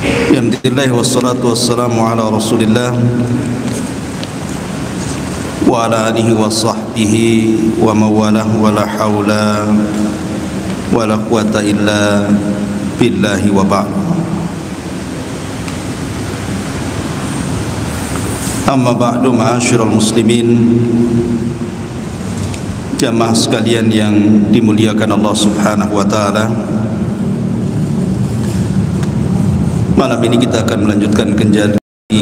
Alhamdulillah wassalatu wassalamu ala Rasulillah wa ala alihi wa sahbihi wa mawalah wa la hawla wa la quwata illa billahi wa ba'd. Amma ba'du, ma'asyiral muslimin, jamaah sekalian yang dimuliakan Allah Subhanahu wa taala. Malam ini kita akan melanjutkan kembali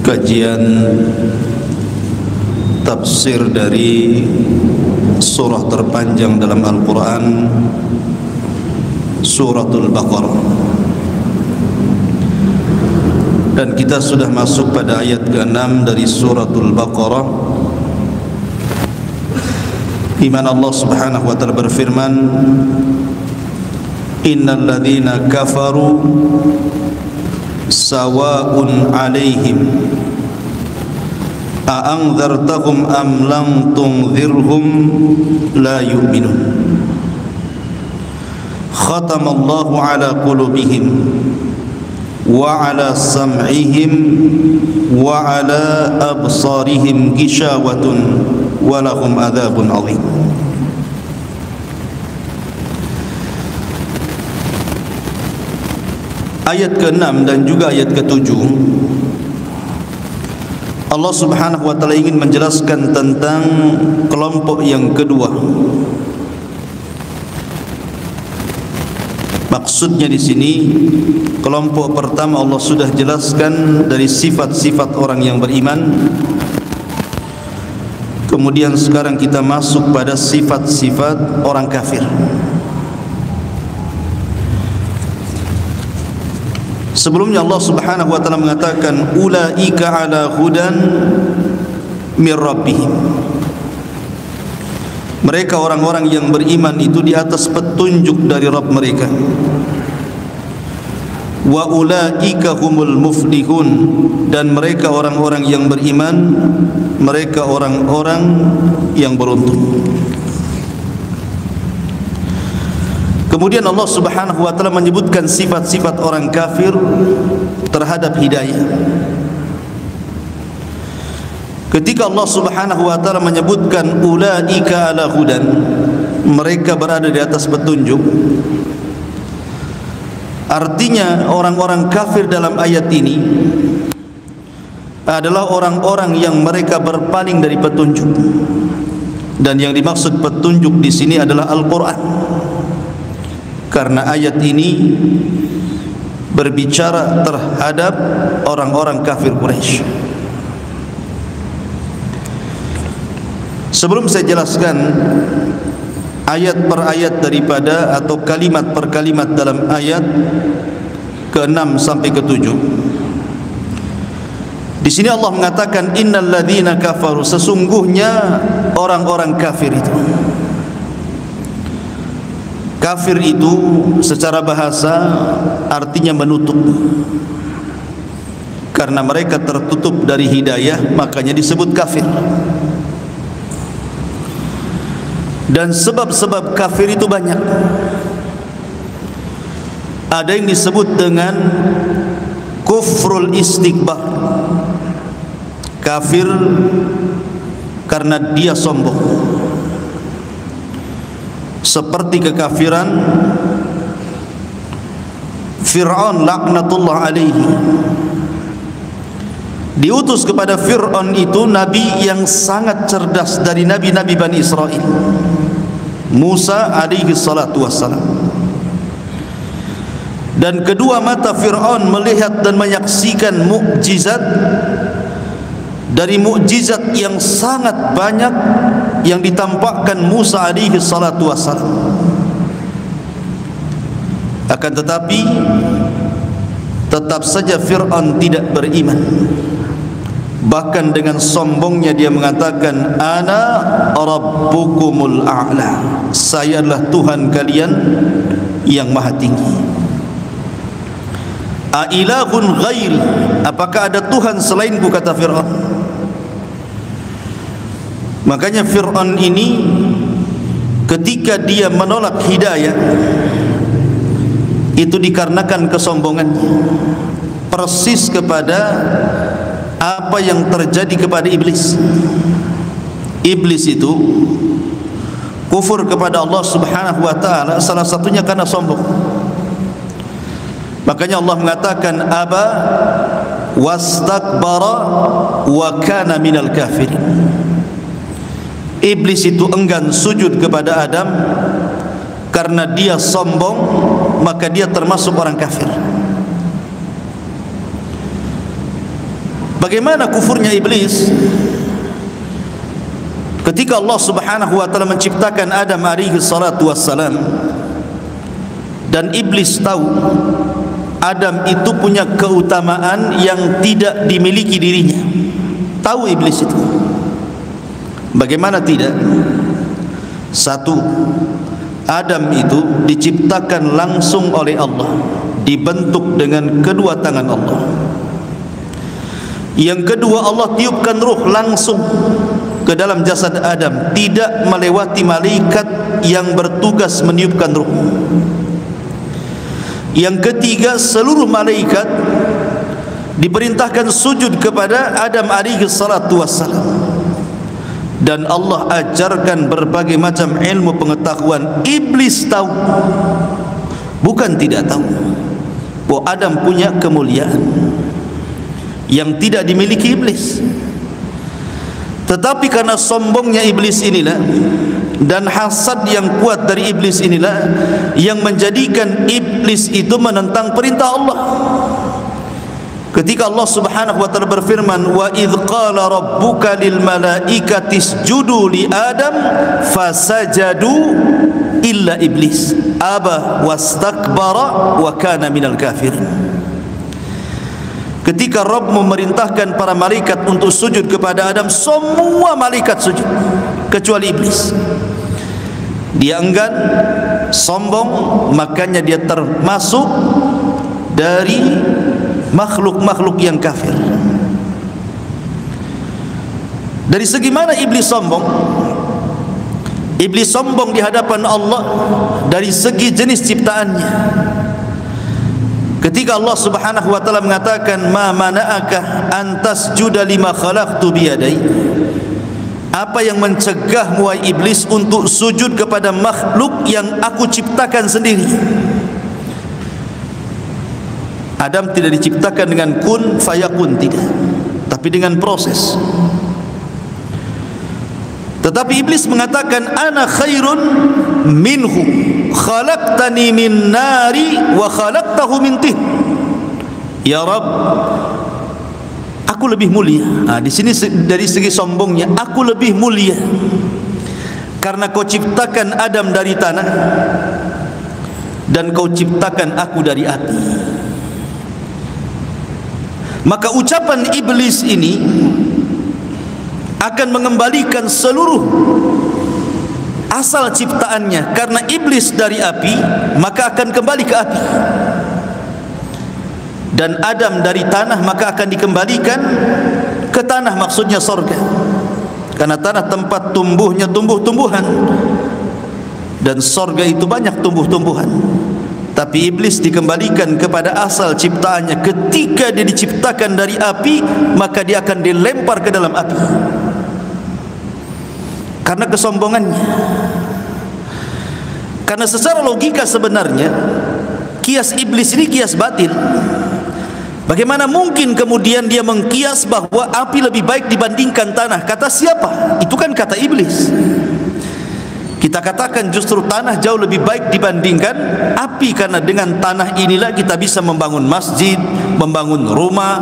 kajian tafsir dari surah terpanjang dalam Al-Quran, Suratul Baqarah. Dan kita sudah masuk pada ayat ke-6 dari Suratul Baqarah, di mana Allah Subhanahu wa taala berfirman, Innal ladzina kafaru sawa'un 'alaihim a'anzartahum am lam tunzirhum la yu'minun. Khatamallahu 'ala qulubihim wa 'ala sam'ihim wa 'ala absarihim ghishawatun wa lahum adzabun 'adzim. Ayat ke-6 dan juga ayat ke-7, Allah Subhanahu wa taala ingin menjelaskan tentang kelompok yang kedua. Maksudnya di sini, kelompok pertama Allah sudah jelaskan dari sifat-sifat orang yang beriman. Kemudian sekarang kita masuk pada sifat-sifat orang kafir. Sebelumnya Allah Subhanahu wa taala mengatakan ulaika ala hudan mir rabbihim. Mereka orang-orang yang beriman itu di atas petunjuk dari Rabb mereka. Wa ulaika humul muflihun, dan mereka orang-orang yang beriman, mereka orang-orang yang beruntung. Kemudian Allah Subhanahu wa taala menyebutkan sifat-sifat orang kafir terhadap hidayah. Ketika Allah Subhanahu wa taala menyebutkan ulaika ala hudan, mereka berada di atas petunjuk, artinya orang-orang kafir dalam ayat ini adalah orang-orang yang mereka berpaling dari petunjuk. Dan yang dimaksud petunjuk di sini adalah Al-Qur'an. Karena ayat ini berbicara terhadap orang-orang kafir Quraisy. Sebelum saya jelaskan ayat per ayat daripada atau kalimat per kalimat dalam ayat ke-6 sampai ke-7, di sini Allah mengatakan innal ladzina kafaru, sesungguhnya orang-orang kafir itu. Kafir itu secara bahasa artinya menutup. Karena mereka tertutup dari hidayah, makanya disebut kafir. Dan sebab-sebab kafir itu banyak. Ada yang disebut dengan kufrul istikbar. Kafir karena dia sombong, seperti kekafiran Fir'aun laknatullah alaihi. Diutus kepada Fir'aun itu nabi yang sangat cerdas dari nabi-nabi Bani Israel, Musa alaihi salatu wassalam. Dan kedua mata Fir'aun melihat dan menyaksikan mukjizat dari mukjizat yang sangat banyak yang ditampakkan Musa alaihi salatu wassalam. Akan tetapi tetap saja Fir'aun tidak beriman. Bahkan dengan sombongnya dia mengatakan ana rabbukumul a'la, saya adalah Tuhan kalian yang maha tinggi. A ilahun ghairi, apakah ada Tuhan selainku, kata Fir'aun. Makanya Fir'aun ini ketika dia menolak hidayah, itu dikarenakan kesombongannya, persis kepada apa yang terjadi kepada iblis. Iblis itu kufur kepada Allah Subhanahu wa taala salah satunya karena sombong. Makanya Allah mengatakan aba wastakbara wa kana minal kafirin. Iblis itu enggan sujud kepada Adam karena dia sombong, maka dia termasuk orang kafir. Bagaimana kufurnya iblis? Ketika Allah Subhanahu wa taala menciptakan Adam alaihi salatu wassalam, dan iblis tahu Adam itu punya keutamaan yang tidak dimiliki dirinya. Tahu iblis itu. Bagaimana tidak? Satu, Adam itu diciptakan langsung oleh Allah, dibentuk dengan kedua tangan Allah. Yang kedua, Allah tiupkan ruh langsung ke dalam jasad Adam, tidak melewati malaikat yang bertugas meniupkan ruh. Yang ketiga, seluruh malaikat diperintahkan sujud kepada Adam alaihi salatu wassalam. Dan Allah ajarkan berbagai macam ilmu pengetahuan. Iblis tahu, bukan tidak tahu, bahwa Adam punya kemuliaan yang tidak dimiliki iblis. Tetapi karena sombongnya iblis inilah, dan hasad yang kuat dari iblis inilah, yang menjadikan iblis itu menentang perintah Allah. Ketika Allah Subhanahu wa taala berfirman, wa idz qala rabbuka lil malaikati isjudu li adam fasajadu illa iblis aba wastakbara wa kana minal kafirin. Ketika Rabb memerintahkan para malaikat untuk sujud kepada Adam, semua malaikat sujud kecuali iblis. Dia enggan, sombong, makanya dia termasuk dari makhluk-makhluk yang kafir. Dari segi mana iblis sombong? Iblis sombong di hadapan Allah dari segi jenis ciptaannya. Ketika Allah Subhanahu wa taala mengatakan ma mana'aka an tasjuda lima khalaqtu biyadai, apa yang mencegahmu wahai iblis untuk sujud kepada makhluk yang aku ciptakan sendiri? Adam tidak diciptakan dengan kun fayakun, tidak, tapi dengan proses. Tetapi iblis mengatakan ana khairun minhu khalaqtani min nari wa khalaqtahu min tin. Ya Rabb, aku lebih mulia. Di sini dari segi sombongnya, aku lebih mulia karena kau ciptakan Adam dari tanah dan kau ciptakan aku dari api. Maka ucapan iblis ini akan mengembalikan seluruh asal ciptaannya. Karena iblis dari api, maka akan kembali ke api. Dan Adam dari tanah, maka akan dikembalikan ke tanah, maksudnya sorga. Karena tanah tempat tumbuhnya tumbuh-tumbuhan, dan sorga itu banyak tumbuh-tumbuhan. Tapi iblis dikembalikan kepada asal ciptaannya. Ketika dia diciptakan dari api, maka dia akan dilempar ke dalam api karena kesombongannya. Karena secara logika sebenarnya kias iblis ini kias batil. Bagaimana mungkin kemudian dia mengkias bahwa api lebih baik dibandingkan tanah? Kata siapa? Itu kan kata iblis. Kita katakan justru tanah jauh lebih baik dibandingkan api, karena dengan tanah inilah kita bisa membangun masjid, membangun rumah,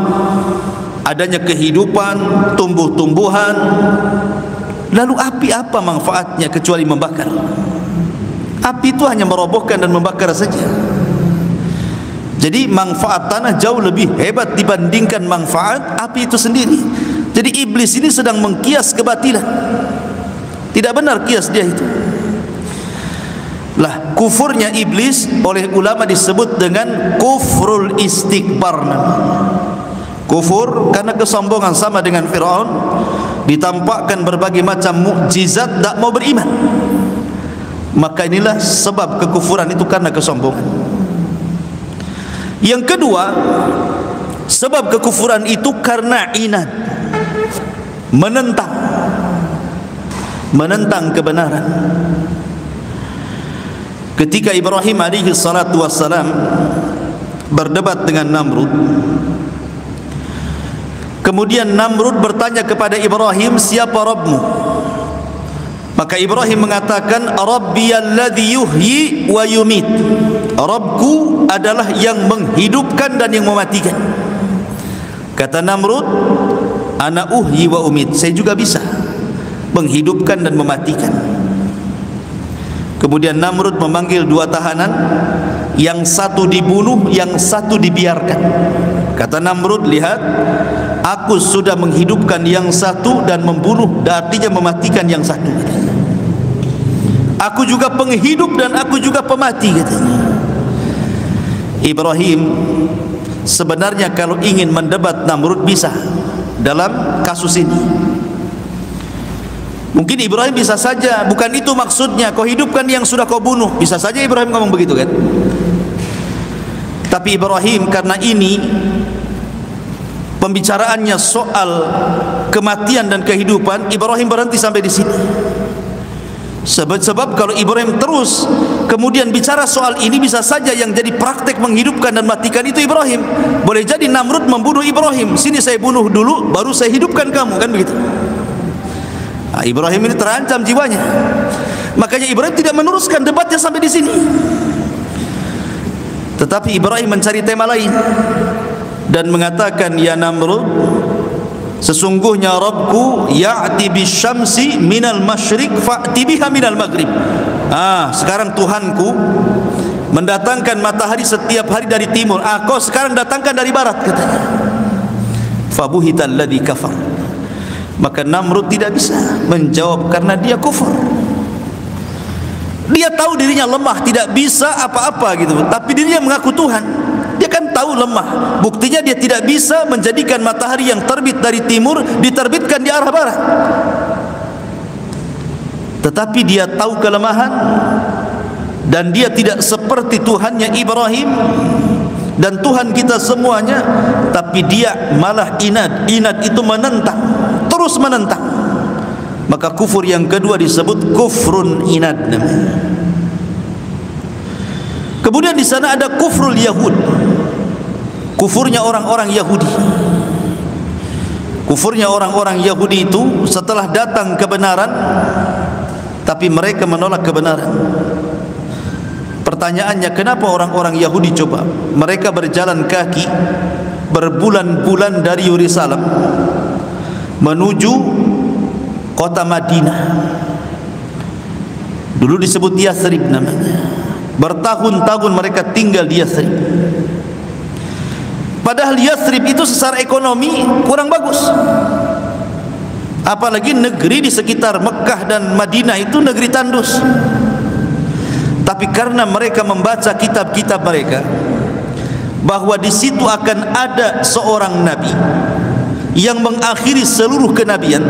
adanya kehidupan, tumbuh-tumbuhan. Lalu api apa manfaatnya kecuali membakar? Api itu hanya merobohkan dan membakar saja. Jadi manfaat tanah jauh lebih hebat dibandingkan manfaat api itu sendiri. Jadi iblis ini sedang mengkias kebatilan. Tidak benar kias dia itu. Lah, kufurnya iblis oleh ulama disebut dengan kufrul istikbar. Kufur karena kesombongan, sama dengan Fir'aun, ditampakkan berbagai macam mukjizat, tak mau beriman. Maka inilah sebab kekufuran itu, karena kesombongan. Yang kedua, sebab kekufuran itu karena inad, menentang kebenaran. Ketika Ibrahim alaihi salatu wassalam berdebat dengan Namrud, kemudian Namrud bertanya kepada Ibrahim, siapa Rabbmu? Maka Ibrahim mengatakan, Rabbiyalladzi yuhyi wa yumit. Rabbku adalah yang menghidupkan dan yang mematikan. Kata Namrud, ana uhyi wa umit. Saya juga bisa menghidupkan dan mematikan. Kemudian Namrud memanggil dua tahanan, yang satu dibunuh, yang satu dibiarkan. Kata Namrud, lihat, aku sudah menghidupkan yang satu dan membunuh, artinya mematikan yang satu. Aku juga penghidup dan aku juga pemati, katanya. Ibrahim sebenarnya kalau ingin mendebat Namrud bisa dalam kasus ini. Mungkin Ibrahim bisa saja, bukan itu maksudnya, kau hidupkan yang sudah kau bunuh. Bisa saja Ibrahim ngomong begitu kan. Tapi Ibrahim karena ini pembicaraannya soal kematian dan kehidupan, Ibrahim berhenti sampai di sini. Sebab kalau Ibrahim terus kemudian bicara soal ini, bisa saja yang jadi praktek menghidupkan dan matikan itu Ibrahim. Boleh jadi Namrud membunuh Ibrahim. Sini saya bunuh dulu, baru saya hidupkan kamu, kan begitu. Nah, Ibrahim ini terancam jiwanya. Makanya Ibrahim tidak meneruskan debatnya sampai di sini. Tetapi Ibrahim mencari tema lain dan mengatakan, ya Namrud, sesungguhnya Rabbku ya'ti bisyamsi minal masyriq fa'ti biha minal maghrib. Sekarang Tuhanku mendatangkan matahari setiap hari dari timur. Kau sekarang datangkan dari barat, katanya. Fabuhital ladzi kafar. Maka Namrud tidak bisa menjawab karena dia kufur. Dia tahu dirinya lemah, tidak bisa apa-apa gitu. Tapi dirinya mengaku Tuhan. Dia kan tahu lemah. Buktinya dia tidak bisa menjadikan matahari yang terbit dari timur diterbitkan di arah barat. Tetapi dia tahu kelemahan dan dia tidak seperti Tuhannya Ibrahim dan Tuhan kita semuanya. Tapi dia malah inad. Inad itu menentang, terus menentang. Maka kufur yang kedua disebut kufrun inad. Kemudian di sana ada kufrul Yahud, kufurnya orang-orang Yahudi. Kufurnya orang-orang Yahudi itu setelah datang kebenaran, tapi mereka menolak kebenaran. Pertanyaannya, kenapa orang-orang Yahudi coba? Mereka berjalan kaki berbulan-bulan dari Yerusalem menuju kota Madinah. Dulu disebut Yathrib namanya. Bertahun-tahun mereka tinggal di Yathrib. Padahal Yathrib itu secara ekonomi kurang bagus. Apalagi negeri di sekitar Mekah dan Madinah itu negeri tandus. Tapi karena mereka membaca kitab-kitab mereka bahwa di situ akan ada seorang nabi yang mengakhiri seluruh kenabian,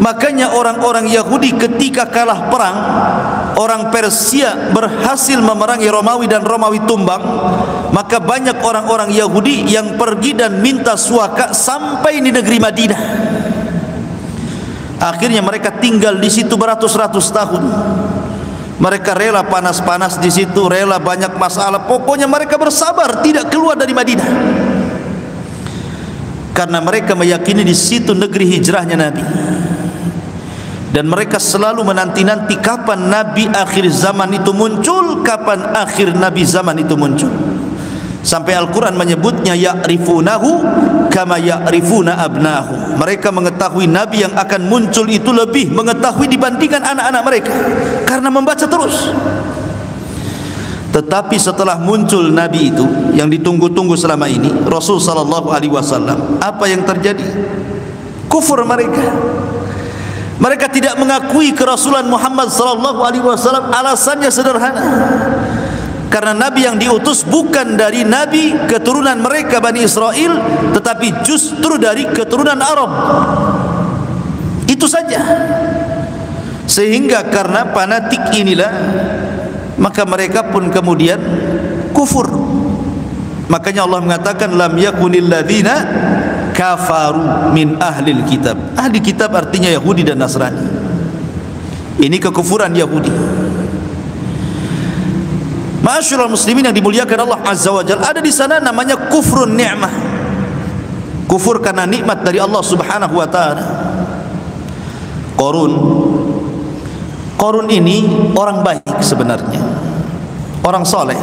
makanya orang-orang Yahudi ketika kalah perang, orang Persia berhasil memerangi Romawi dan Romawi tumbang, maka banyak orang-orang Yahudi yang pergi dan minta suaka sampai di negeri Madinah. Akhirnya mereka tinggal di situ beratus-ratus tahun. Mereka rela panas-panas di situ, rela banyak masalah. Pokoknya mereka bersabar tidak keluar dari Madinah. Karena mereka meyakini di situ negeri hijrahnya Nabi. Dan mereka selalu menanti-nanti kapan Nabi akhir zaman itu muncul, kapan akhir Nabi zaman itu muncul. Sampai Al-Quran menyebutnya ya'rifunahu kama ya'rifuna abnahu. Mereka mengetahui Nabi yang akan muncul itu lebih mengetahui dibandingkan anak-anak mereka, karena membaca terus. Tetapi setelah muncul Nabi itu yang ditunggu-tunggu selama ini, Rasul sallallahu alaihi wasallam, apa yang terjadi? Kufur mereka. Mereka tidak mengakui kerasulan Muhammad sallallahu alaihi wasallam. Alasannya sederhana. Karena Nabi yang diutus bukan dari Nabi keturunan mereka Bani Israel, tetapi justru dari keturunan Arab. Itu saja. Sehingga karena fanatik inilah, maka mereka pun kemudian kufur. Makanya Allah mengatakan lam yakunil ladzina kafaru min ahlil kitab. Ahli kitab artinya Yahudi dan Nasrani. Ini kekufuran Yahudi. Ma'asyiral muslimin yang dimuliakan Allah Azza wa Jalla, ada di sana namanya kufrun ni'mah. Kufur karena nikmat dari Allah Subhanahu wa taala. Qarun ini orang baik sebenarnya. Orang soleh.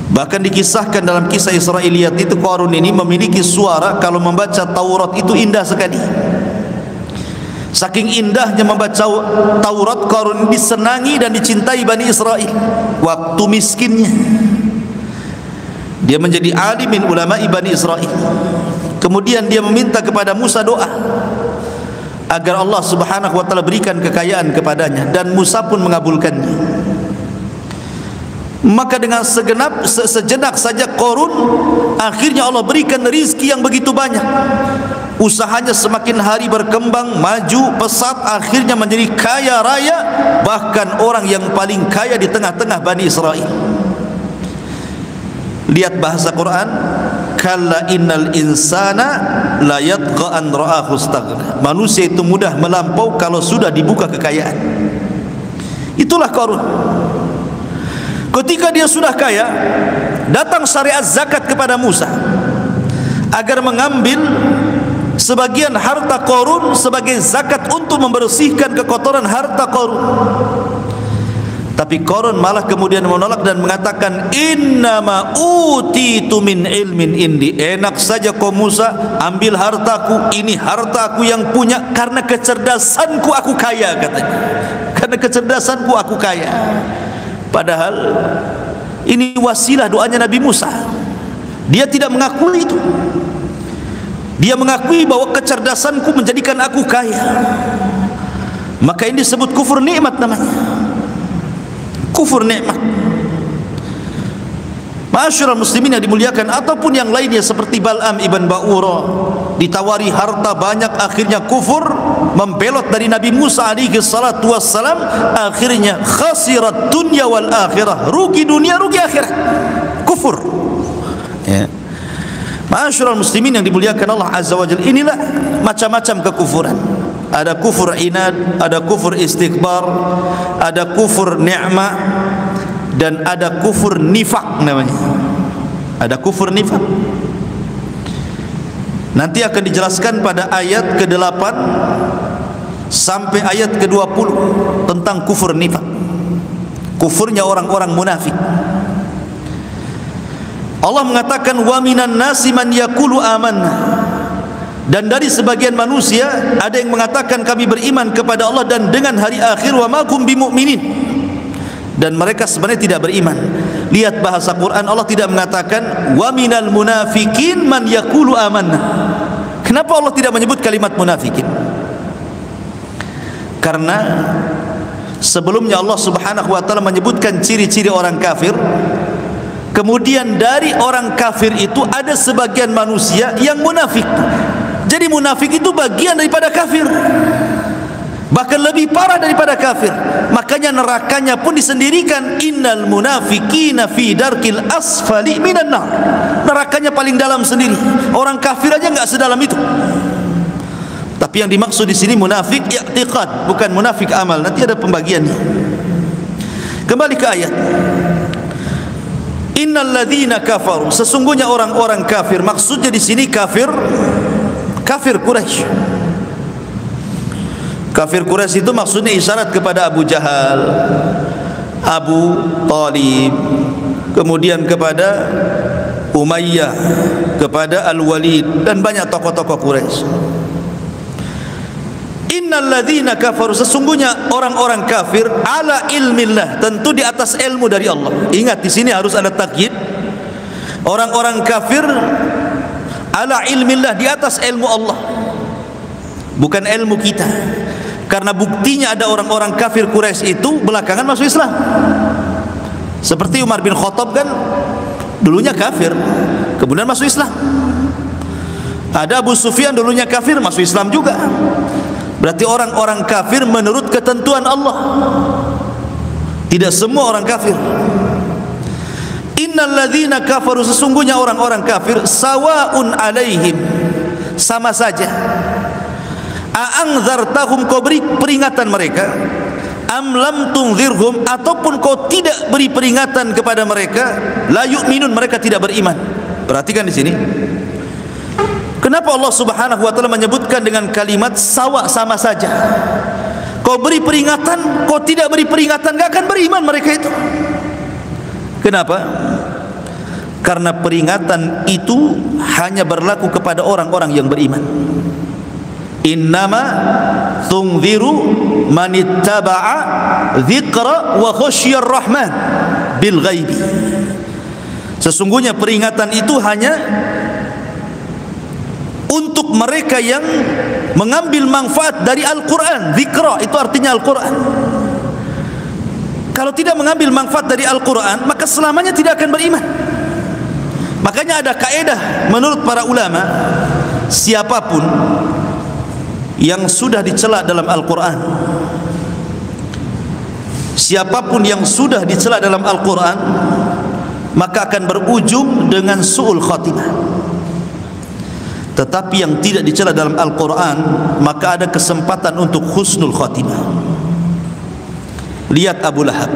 Bahkan dikisahkan dalam kisah Israiliyat itu Qarun ini memiliki suara kalau membaca Taurat itu indah sekali. Saking indahnya membaca Taurat, Qarun disenangi dan dicintai Bani Israel waktu miskinnya. Dia menjadi alim min ulama'i Bani Israel. Kemudian dia meminta kepada Musa doa agar Allah Subhanahu wa taala berikan kekayaan kepadanya, dan Musa pun mengabulkannya. Maka dengan sejenak saja Qarun akhirnya Allah berikan rizki yang begitu banyak. Usahanya semakin hari berkembang, maju pesat, akhirnya menjadi kaya raya, bahkan orang yang paling kaya di tengah-tengah Bani Israel. Lihat bahasa Quran, kalla innal insana la yatgha an ra'ahu istaghna. Manusia itu mudah melampau kalau sudah dibuka kekayaan. Itulah Qarun. Ketika dia sudah kaya, datang syariat zakat kepada Musa agar mengambil sebagian harta Qarun sebagai zakat untuk membersihkan kekotoran harta Qarun. Tapi Qarun malah kemudian menolak dan mengatakan, innama utitu min ilmin indi. Enak saja kau Musa, ambil hartaku, ini hartaku yang punya, karena kecerdasanku aku kaya, katanya. Karena kecerdasanku aku kaya. Padahal ini wasilah doanya Nabi Musa. Dia tidak mengakui itu. Dia mengakui bahwa kecerdasanku menjadikan aku kaya. Maka ini disebut kufur nikmat namanya. Kufur nikmat. Ma'asyiral muslimin yang dimuliakan, ataupun yang lainnya seperti Bal'am ibn Ba'ura, ditawari harta banyak, akhirnya kufur, membelot dari Nabi Musa alaihi salatu wassalam, akhirnya khasirat dunya wal akhirah, rugi dunia rugi akhirat, kufur. Ya. Ma'asyiral muslimin yang dimuliakan Allah Azza wa Jalla, inilah macam-macam kekufuran. Ada kufur inad, ada kufur istikbar, ada kufur ni'mah, dan ada kufur nifak namanya. Ada kufur nifak. Nanti akan dijelaskan pada ayat ke-8 sampai ayat ke-20 tentang kufur nifak. Kufurnya orang-orang munafik. Allah mengatakan wa minan nasi man yaqulu amanna. Dan dari sebagian manusia ada yang mengatakan kami beriman kepada Allah dan dengan hari akhir, wa ma hum bimu'minin. Dan mereka sebenarnya tidak beriman. Lihat bahasa Quran, Allah tidak mengatakan wa minal munafikin man yaqulu amanna. Kenapa Allah tidak menyebut kalimat munafikin? Karena sebelumnya Allah Subhanahu wa taala menyebutkan ciri-ciri orang kafir. Kemudian dari orang kafir itu ada sebagian manusia yang munafik. Jadi munafik itu bagian daripada kafir, bahkan lebih parah daripada kafir. Makanya nerakanya pun disendirikan. Innal munafiqina fi darkil asfali minan nar. Nerakanya paling dalam sendiri. Orang kafir aja enggak sedalam itu. Tapi yang dimaksud di sini munafik i'tiqad, bukan munafik amal. Nanti ada pembagiannya. Kembali ke ayat. Innal ladzina kafaru, sesungguhnya orang-orang kafir. Maksudnya di sini kafir Quraisy. Kafir Quraisy itu maksudnya isyarat kepada Abu Jahal, Abu Talib, kemudian kepada Umayyah, kepada Al-Walid, dan banyak tokoh-tokoh Quraisy. Innal ladzina kafaru, sesungguhnya orang-orang kafir ala ilmillah, tentu di atas ilmu dari Allah. Ingat di sini harus ada takyid. Orang-orang kafir ala ilmillah, di atas ilmu Allah, bukan ilmu kita. Karena buktinya ada orang-orang kafir Quraisy itu belakangan masuk Islam. Seperti Umar bin Khattab kan dulunya kafir, kemudian masuk Islam. Ada Abu Sufyan dulunya kafir, masuk Islam juga. Berarti orang-orang kafir menurut ketentuan Allah. Tidak semua orang kafir. innal ladzina kafaru, sesungguhnya orang-orang kafir, sawaun alaihim, sama saja. A'anzartahum, kau beri peringatan mereka, am lam tunzirhum, ataupun kau tidak beri peringatan kepada mereka, la yu'minun, mereka tidak beriman. Perhatikan di sini, kenapa Allah Subhanahu wa taala menyebutkan dengan kalimat sawa, sama saja. Kau beri peringatan, kau tidak beri peringatan, enggak akan beriman mereka itu. Kenapa? Karena peringatan itu hanya berlaku kepada orang-orang yang beriman. Innama tunziru manittaba'a dzikra wa khasyiyar rahman bil ghaibi. Sesungguhnya peringatan itu hanya untuk mereka yang mengambil manfaat dari Al-Quran. Dzikra itu artinya Al-Quran. Kalau tidak mengambil manfaat dari Al-Quran, maka selamanya tidak akan beriman. Makanya ada kaedah menurut para ulama, siapapun yang sudah dicela dalam Al-Quran, siapapun yang sudah dicela dalam Al-Quran, maka akan berujung dengan su'ul khatimah. Tetapi yang tidak dicela dalam Al-Quran, maka ada kesempatan untuk husnul khatimah. Lihat Abu Lahab.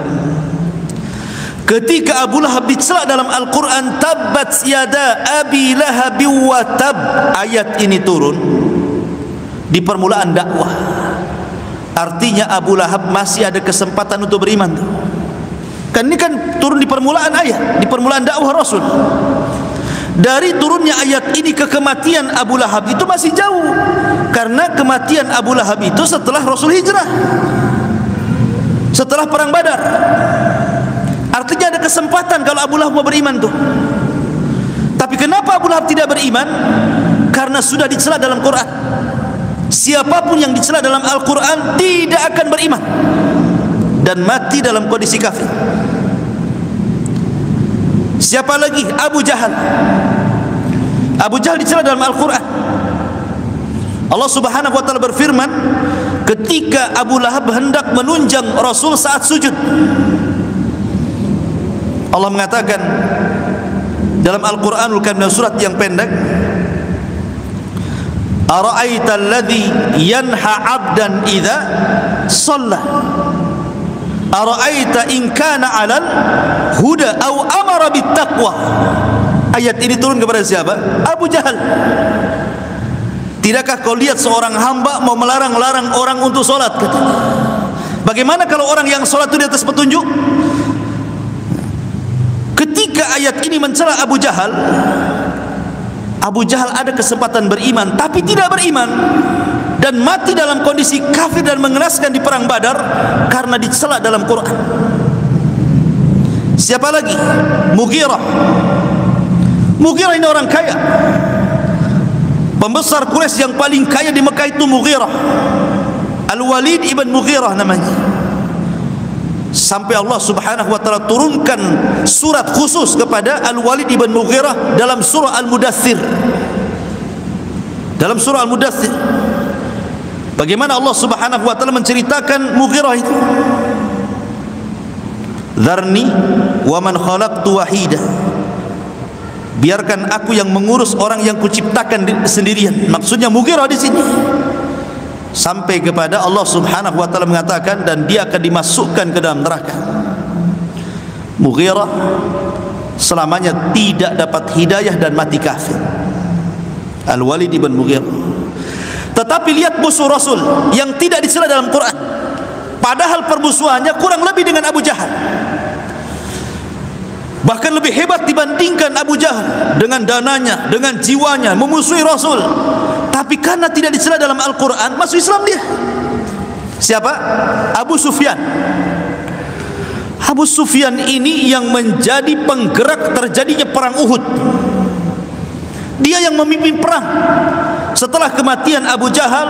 Ketika Abu Lahab dicela dalam Al-Quran, tabbat yada abi lahabi wa tab, ayat ini turun di permulaan dakwah. Artinya Abu Lahab masih ada kesempatan untuk beriman. Kan ini kan turun di permulaan ayat, di permulaan dakwah Rasul. Dari turunnya ayat ini ke kematian Abu Lahab itu masih jauh, karena kematian Abu Lahab itu setelah Rasul hijrah, setelah perang Badar. Artinya ada kesempatan kalau Abu Lahab mau beriman tuh. Tapi kenapa Abu Lahab tidak beriman? Karena sudah dicela dalam Quran. Siapapun yang dicela dalam Al-Quran tidak akan beriman dan mati dalam kondisi kafir. Siapa lagi? Abu Jahal. Abu Jahal dicela dalam Al-Quran. Allah Subhanahu wa taala berfirman ketika Abu Lahab hendak menunjang Rasul saat sujud. Allah mengatakan dalam Al-Quranul Karim, surat yang pendek, ara'aita alladhi yanha 'abdan idza shalla ara'aita in kana 'alal huda aw amara bittaqwa. Ayat ini turun kepada siapa? Abu Jahal. Tidakkah kau lihat seorang hamba mau melarang-larang orang untuk solat, katanya. Bagaimana kalau orang yang solat itu di atas petunjuk? Ketika ayat ini mencela Abu Jahal, Abu Jahal ada kesempatan beriman, tapi tidak beriman dan mati dalam kondisi kafir dan mengenaskan di perang Badar karena dicela dalam Quran. Siapa lagi? Mughirah. Mughirah ini orang kaya, pembesar Quraisy yang paling kaya di Mekah itu Mughirah. Al-Walid ibn Mughirah namanya. Sampai Allah Subhanahu wa taala turunkan surat khusus kepada Al-Walid ibn Mughirah dalam surah Al-Mudaththir. Dalam surah Al-Mudaththir, bagaimana Allah Subhanahu wa taala menceritakan Mughirah itu. Dzarni wa man khalaqtu wahida. Biarkan aku yang mengurus orang yang kuciptakan sendirian. Maksudnya Mughirah di sini. Sampai kepada Allah Subhanahu wa taala mengatakan dan dia akan dimasukkan ke dalam neraka. Mughirah selamanya tidak dapat hidayah dan mati kafir. Al-Walid ibn Mughirah. Tetapi lihat musuh Rasul yang tidak dicela dalam Quran, padahal permusuhannya kurang lebih dengan Abu Jahal, bahkan lebih hebat dibandingkan Abu Jahal dengan dananya, dengan jiwanya memusuhi Rasul. Tapi karena tidak dicela dalam Al-Quran, masuk Islam dia. Siapa? Abu Sufyan. Abu Sufyan ini yang menjadi penggerak terjadinya perang Uhud. Dia yang memimpin perang. Setelah kematian Abu Jahal,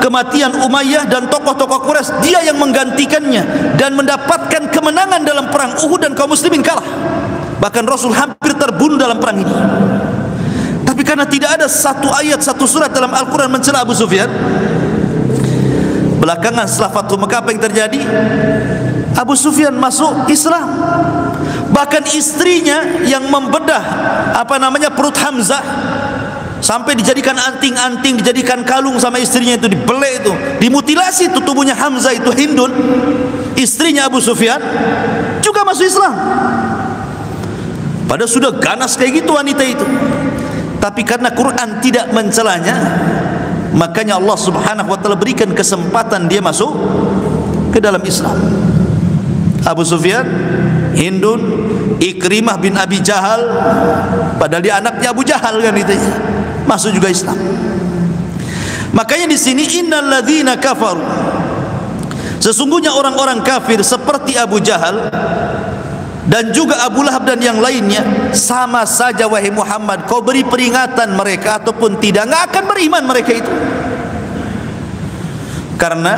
kematian Umayyah dan tokoh-tokoh Quraisy, dia yang menggantikannya dan mendapatkan kemenangan dalam perang Uhud dan kaum muslimin kalah. Bahkan Rasul hampir terbunuh dalam perang ini. Tapi karena tidak ada satu ayat, satu surat dalam Al-Quran mencela Abu Sufyan, belakangan setelah Fathu Mekah apa yang terjadi? Abu Sufyan masuk Islam. Bahkan istrinya yang membedah perut Hamzah sampai dijadikan anting-anting, dijadikan kalung sama istrinya itu, dibelek itu, dimutilasi itu tubuhnya Hamzah itu. Hindun, istrinya Abu Sufyan, juga masuk Islam. Padahal sudah ganas kayak gitu wanita itu, tapi karena Quran tidak mencelanya, makanya Allah Subhanahu wa taala berikan kesempatan dia masuk ke dalam Islam. Abu Sufyan, Hindun, Ikrimah bin Abi Jahal, padahal dia anaknya Abu Jahal kan itu, masuk juga Islam. Makanya di sini innal ladzina kafaru, sesungguhnya orang-orang kafir seperti Abu Jahal dan juga Abu Lahab dan yang lainnya, sama saja wahai Muhammad, kau beri peringatan mereka ataupun tidak, enggak akan beriman mereka itu. Karena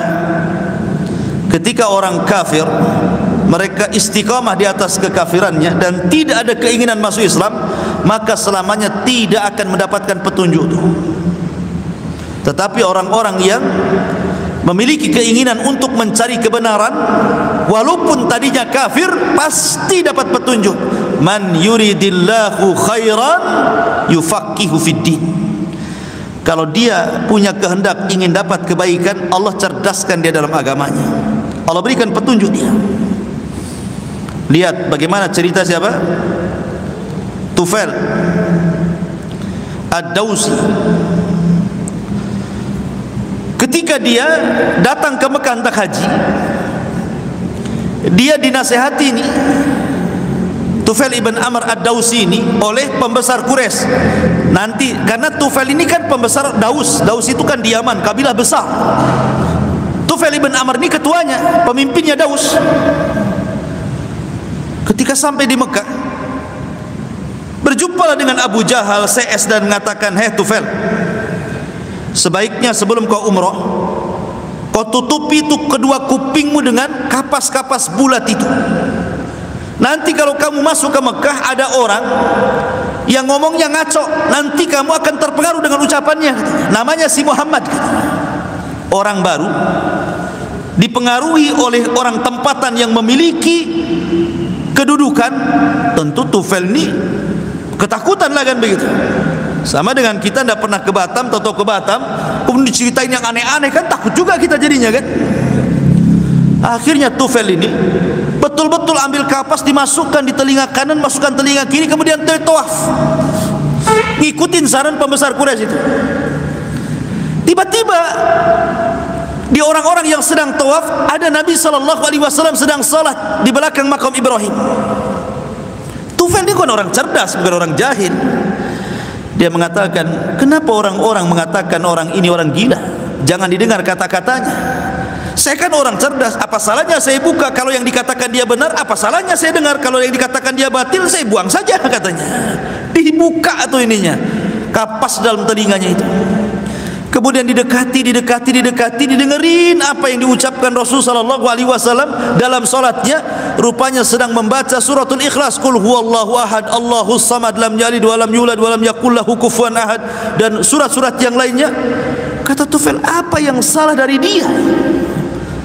ketika orang kafir mereka istiqamah di atas kekafirannya dan tidak ada keinginan masuk Islam, maka selamanya tidak akan mendapatkan petunjuk itu. Tetapi orang-orang yang memiliki keinginan untuk mencari kebenaran, walaupun tadinya kafir, pasti dapat petunjuk. Man yuridillahu khairan yufaqihu fiddin. Kalau dia punya kehendak ingin dapat kebaikan, Allah cerdaskan dia dalam agamanya, Allah berikan petunjuk dia. Lihat bagaimana cerita siapa? Tufail Ad-Dawsi. Ketika dia datang ke Mekah hendak haji, dia dinasihati ini, Tufail ibn Amr Ad-Dawsi ini, oleh pembesar Quraisy. Nanti karena Tufail ini kan pembesar Daus, Daus itu kan di Yaman, kabilah besar. Tufail ibn Amr ini ketuanya, pemimpinnya Daus. Ketika sampai di Mekah, berjumpalah dengan Abu Jahal, CS, dan mengatakan, "Hei Tufail, sebaiknya sebelum kau umrah, kau tutupi itu kedua kupingmu dengan kapas-kapas bulat itu. Nanti kalau kamu masuk ke Mekah, ada orang yang ngomongnya ngaco, nanti kamu akan terpengaruh dengan ucapannya. Namanya si Muhammad, orang baru, dipengaruhi oleh orang tempatan yang memiliki kedudukan. Tentu Tufail ini ketakutan lah kan begitu. Sama dengan kita tidak pernah ke Batam, atau ke Batam kemudian diceritain yang aneh-aneh, kan takut juga kita jadinya kan. Akhirnya Tufail ini betul-betul ambil kapas, dimasukkan di telinga kanan, masukkan telinga kiri, kemudian tawaf, ngikutin saran pembesar Quraisy itu. Tiba-tiba di orang-orang yang sedang tawaf, ada Nabi SAW sedang salat di belakang makam Ibrahim. Tufail ini kan orang cerdas, bukan orang jahil. Dia mengatakan, kenapa orang-orang mengatakan orang ini orang gila? Jangan didengar kata-katanya. Saya kan orang cerdas, apa salahnya saya buka? Kalau yang dikatakan dia benar, apa salahnya saya dengar? Kalau yang dikatakan dia batil, saya buang saja, katanya. Dibuka atau ininya, kapas dalam telinganya itu. Kemudian didekati, didengerin apa yang diucapkan Rasulullah SAW dalam salatnya. Rupanya sedang membaca suratul Ikhlas, Qul huwallahu ahad, Allahus samad, lam yalid wa lam yulad wa lam yakul lahu kufuwan ahad, dan surat-surat yang lainnya. Kata Tufail, apa yang salah dari dia?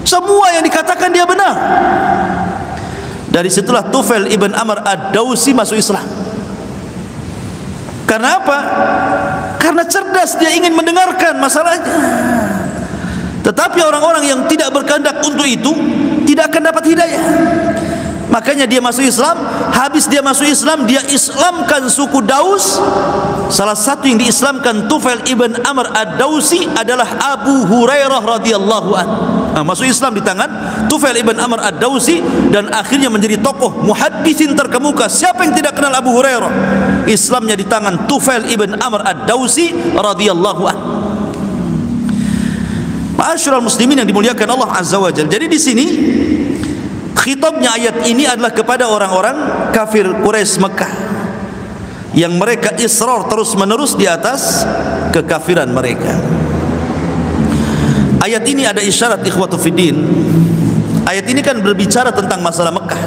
Semua yang dikatakan dia benar. Dari situlah Tufail ibn Amr Ad-Dawsi masuk Islam. Karena apa? Karena cerdas, dia ingin mendengarkan masalahnya. Tetapi orang-orang yang tidak berkehendak untuk itu tidak akan dapat hidayah. Makanya dia masuk Islam. Habis dia masuk Islam, dia Islamkan suku Daus. Salah satu yang diislamkan Tufail ibn Amr Ad-Dawsi adalah Abu Hurairah radhiyallahu anhu. Masuk Islam di tangan Tufail ibn Amr Ad-Dawsi, dan akhirnya menjadi tokoh muhaddisin terkemuka. Siapa yang tidak kenal Abu Hurairah? Islamnya di tangan Tufail ibn Amr Ad-Dawsi radhiyallahu anhu. Ma'asyiral muslimin yang dimuliakan Allah Azza wa Jalla. Jadi di sini khitabnya ayat ini adalah kepada orang-orang kafir Quraisy Mekah yang mereka israr terus-menerus di atas kekafiran mereka. Ayat ini ada isyarat, ikhwatu fiddin. Ayat ini kan berbicara tentang masalah Mekah,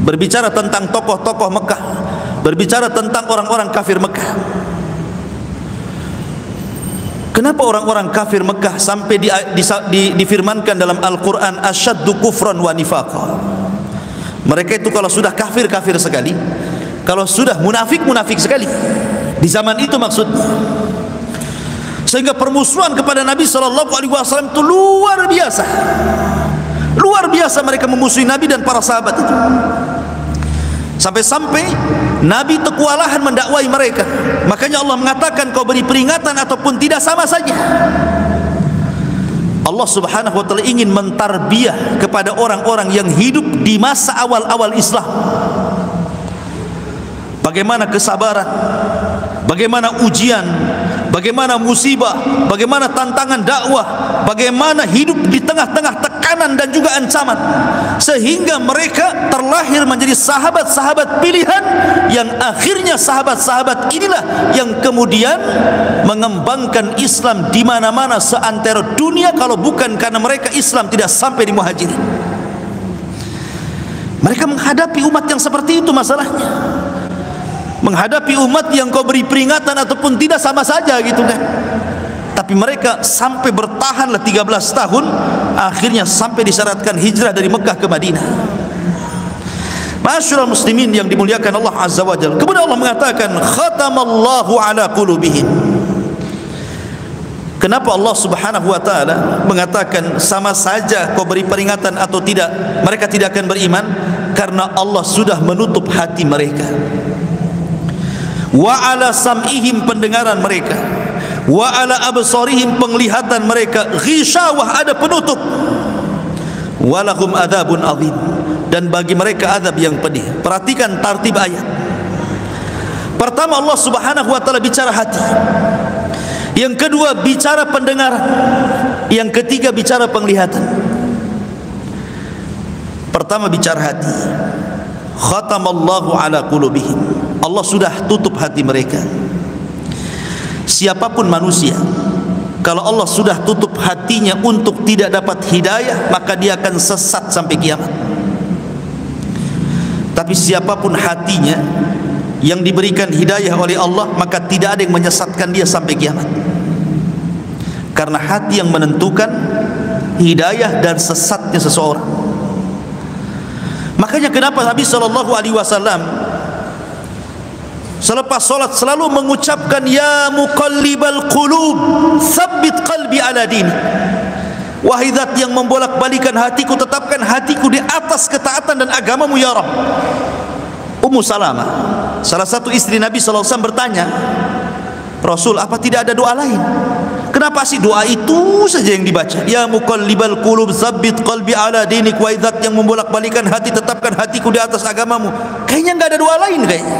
berbicara tentang tokoh-tokoh Mekah, berbicara tentang orang-orang kafir Mekah. Kenapa orang-orang kafir Mekah sampai difirmankan dalam Al-Quran asyaddu kufran wa nifaqa? Mereka itu kalau sudah kafir, kafir sekali. Kalau sudah munafik, munafik sekali. Di zaman itu maksudnya. Sehingga permusuhan kepada Nabi SAW itu luar biasa. Luar biasa mereka memusuhi Nabi dan para sahabat itu. Sampai-sampai Nabi kewalahan mendakwai mereka. Makanya Allah mengatakan, kau beri peringatan ataupun tidak sama saja. Allah Subhanahu wa ta'ala ingin mentarbiyah kepada orang-orang yang hidup di masa awal-awal Islam. Bagaimana kesabaran, bagaimana ujian, bagaimana musibah, bagaimana tantangan dakwah, bagaimana hidup di tengah-tengah tekanan dan juga ancaman, sehingga mereka terlahir menjadi sahabat-sahabat pilihan, yang akhirnya sahabat-sahabat inilah yang kemudian mengembangkan Islam di mana-mana seantero dunia. Kalau bukan karena mereka, Islam tidak sampai di Muhajirin. Mereka menghadapi umat yang seperti itu masalahnya. Menghadapi umat yang kau beri peringatan ataupun tidak sama saja gitu kan. Tapi mereka sampai bertahanlah 13 tahun, akhirnya sampai disyaratkan hijrah dari Mekah ke Madinah. Ma'asyiral muslimin yang dimuliakan Allah Azza wa Jalla. Kemudian Allah mengatakan, khatamallahu ala qulubihim. Kenapa Allah Subhanahu wa ta'ala mengatakan sama saja kau beri peringatan atau tidak, mereka tidak akan beriman? Karena Allah sudah menutup hati mereka. Wa ala sam'ihim, pendengaran mereka, wa ala absarihim, penglihatan mereka, ghishawah, ada penutup, walahum adzabun adzim, dan bagi mereka azab yang pedih. Perhatikan tartib ayat. Pertama, Allah Subhanahu wa ta'ala bicara hati. Yang kedua bicara pendengaran. Yang ketiga bicara penglihatan. Pertama bicara hati. Khatamallahu ala qulubihim. Allah sudah tutup hati mereka. Siapapun manusia, kalau Allah sudah tutup hatinya untuk tidak dapat hidayah, maka dia akan sesat sampai kiamat. Tapi siapapun hatinya yang diberikan hidayah oleh Allah, maka tidak ada yang menyesatkan dia sampai kiamat. Karena hati yang menentukan hidayah dan sesatnya seseorang. Makanya kenapa Nabi SAW selepas solat selalu mengucapkan, ya muqallibal qulub, tsabbit qalbi ala dini. Wahai zat yang membolak-balikan hatiku, tetapkan hatiku di atas ketaatan dan agamamu ya Rabb. Ummu Salamah, salah satu istri Nabi SAW, bertanya, Rasul, apa tidak ada doa lain? Kenapa sih doa itu saja yang dibaca? Ya muqallibal qulub, tsabbit qalbi ala dinik. Wahai zat yang membolak-balikan hati, tetapkan hatiku di atas agamamu. Kayaknya enggak ada doa lain kayaknya.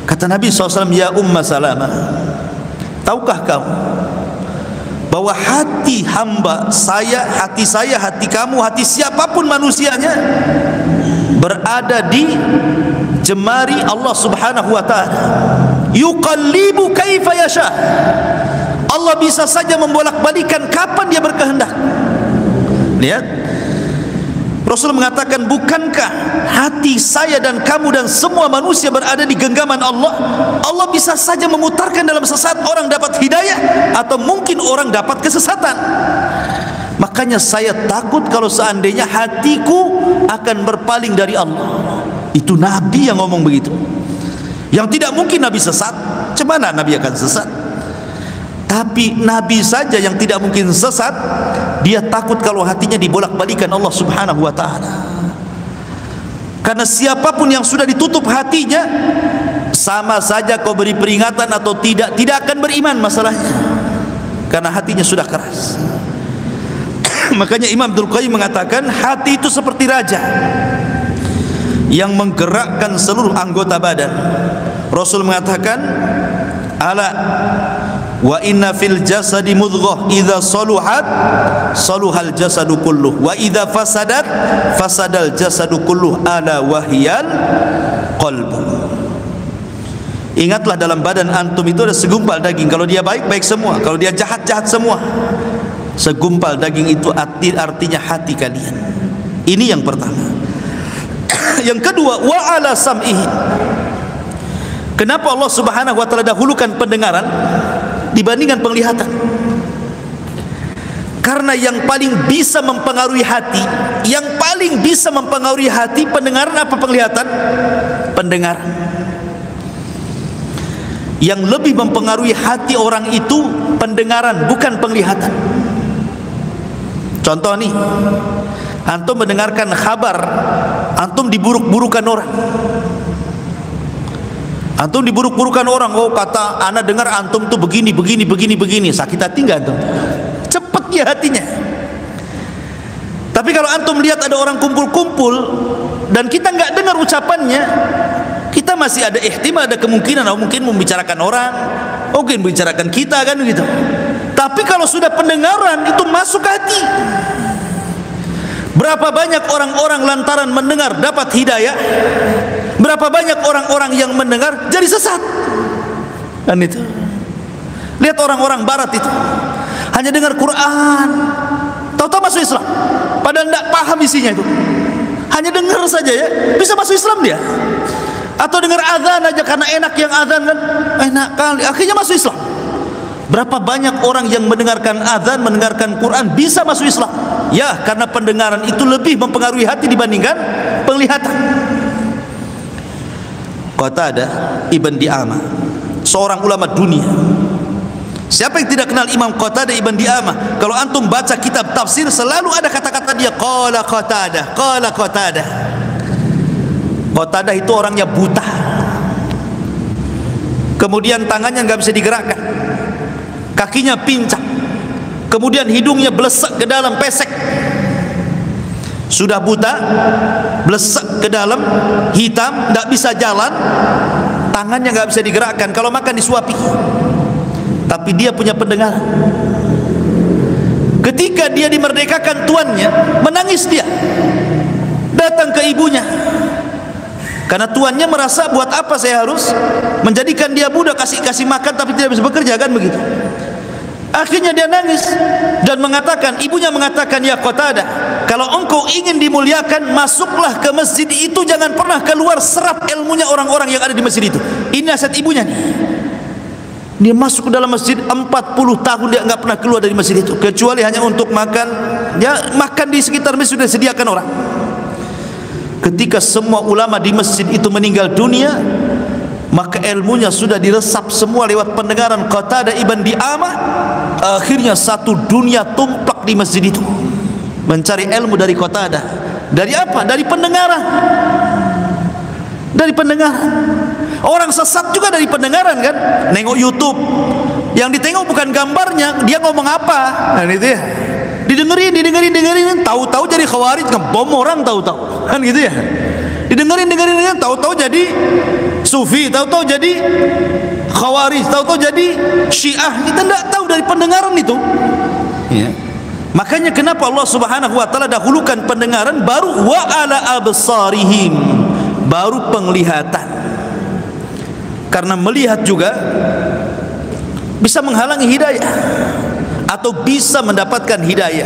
Kata Nabi SAW, ya Umma Salamah, tahukah kamu bahwa hati hamba saya, hati kamu, hati siapapun manusianya berada di jemari Allah Subhanahu wa ta'ala. Yuqallibu kaifa yasha. Allah bisa saja membolak-balikan kapan dia berkehendak. Lihat, Rasul mengatakan, bukankah hati saya dan kamu dan semua manusia berada di genggaman Allah? Allah bisa saja memutarkan dalam sesaat, orang dapat hidayah atau mungkin orang dapat kesesatan. Makanya saya takut kalau seandainya hatiku akan berpaling dari Allah. Itu Nabi yang ngomong begitu. Yang tidak mungkin Nabi sesat. Cemana Nabi akan sesat? Tapi Nabi saja yang tidak mungkin sesat, dia takut kalau hatinya dibolak-balikan Allah Subhanahu wa ta'ala. Karena siapapun yang sudah ditutup hatinya, sama saja kau beri peringatan atau tidak akan beriman masalahnya. Karena hatinya sudah keras. Makanya Imam Abdul Qayyim mengatakan, hati itu seperti raja yang menggerakkan seluruh anggota badan. Rasul mengatakan, ala wa inna fil jasadi mudghah idza saluhat saluhal jasadu kulluh wa idza fasadat fasadal jasadu kulluh ala wahyal qalbu. Ingatlah, dalam badan antum itu ada segumpal daging. Kalau dia baik, baik semua. Kalau dia jahat, jahat semua. Segumpal daging itu artinya hati kalian. Ini yang pertama. Yang kedua, wa ala sam'ihi. Kenapa Allah Subhanahu wa ta'ala dahulukan pendengaran dibandingkan penglihatan? Karena yang paling bisa mempengaruhi hati, yang paling bisa mempengaruhi hati pendengaran apa penglihatan? Pendengaran. Yang lebih mempengaruhi hati orang itu pendengaran, bukan penglihatan. Contoh nih, antum mendengarkan kabar, antum diburuk-burukan orang. Antum diburuk-burukan orang, oh kata ana dengar antum tuh begini, sakit hati enggak antum? Cepat ya hatinya. Tapi kalau antum lihat ada orang kumpul-kumpul dan kita enggak dengar ucapannya, kita masih ada ihtimal, ada kemungkinan, mungkin membicarakan orang, mungkin membicarakan kita kan gitu. Tapi kalau sudah pendengaran itu masuk hati. Berapa banyak orang-orang lantaran mendengar dapat hidayah? Berapa banyak orang-orang yang mendengar jadi sesat? Dan itu. Lihat orang-orang barat itu. Hanya dengar Quran, tahu-tahu masuk Islam. Padahal tidak paham isinya itu. Hanya dengar saja ya, bisa masuk Islam dia. Atau dengar azan aja karena enak yang azan kan, enak kali, akhirnya masuk Islam. Berapa banyak orang yang mendengarkan azan, mendengarkan Quran bisa masuk Islam? Ya, karena pendengaran itu lebih mempengaruhi hati dibandingkan penglihatan. Qatadah Ibn Di'amah, seorang ulama dunia. Siapa yang tidak kenal Imam Qatadah Ibn Di'amah? Kalau antum baca kitab tafsir selalu ada kata-kata dia, qala Qatadah, qala Qatadah. Qatadah itu orangnya buta, kemudian tangannya nggak bisa digerakkan, kakinya pincang, kemudian hidungnya blesek ke dalam pesek. Sudah buta, blesek ke dalam, hitam, tidak bisa jalan, tangannya nggak bisa digerakkan, kalau makan disuapi. Tapi dia punya pendengaran. Ketika dia dimerdekakan tuannya, menangis dia, datang ke ibunya, karena tuannya merasa buat apa saya harus menjadikan dia budak, kasih makan tapi tidak bisa bekerja, kan begitu. Akhirnya dia nangis dan mengatakan, ibunya mengatakan, ya Qatadah, kalau engkau ingin dimuliakan, masuklah ke masjid itu, jangan pernah keluar, serap ilmunya orang-orang yang ada di masjid itu. Ini nasihat ibunya nih. Dia masuk ke dalam masjid 40 tahun dia enggak pernah keluar dari masjid itu, kecuali hanya untuk makan. Dia makan di sekitar masjid sudah disediakan orang. Ketika semua ulama di masjid itu meninggal dunia, maka ilmunya sudah diresap semua lewat pendengaran Qatadah Ibn Di'amah. Akhirnya satu dunia tumplak di masjid itu mencari ilmu dari Qatadah. Dari apa? Dari pendengaran. Dari pendengaran. Orang sesat juga dari pendengaran kan. Nengok YouTube, yang ditengok bukan gambarnya, dia ngomong apa. Nah itu ya, didengerin, tahu-tahu jadi khawarij, ngebom orang tahu-tahu, kan gitu ya. Didengerin, tahu-tahu jadi sufi, tahu-tahu jadi khawarij, tahu-tahu jadi syiah. Kita tidak tahu dari pendengaran itu ya. Makanya kenapa Allah Subhanahu wa taala dahulukan pendengaran, baru wa ala absarihim, baru penglihatan. Karena melihat juga bisa menghalangi hidayah atau bisa mendapatkan hidayah.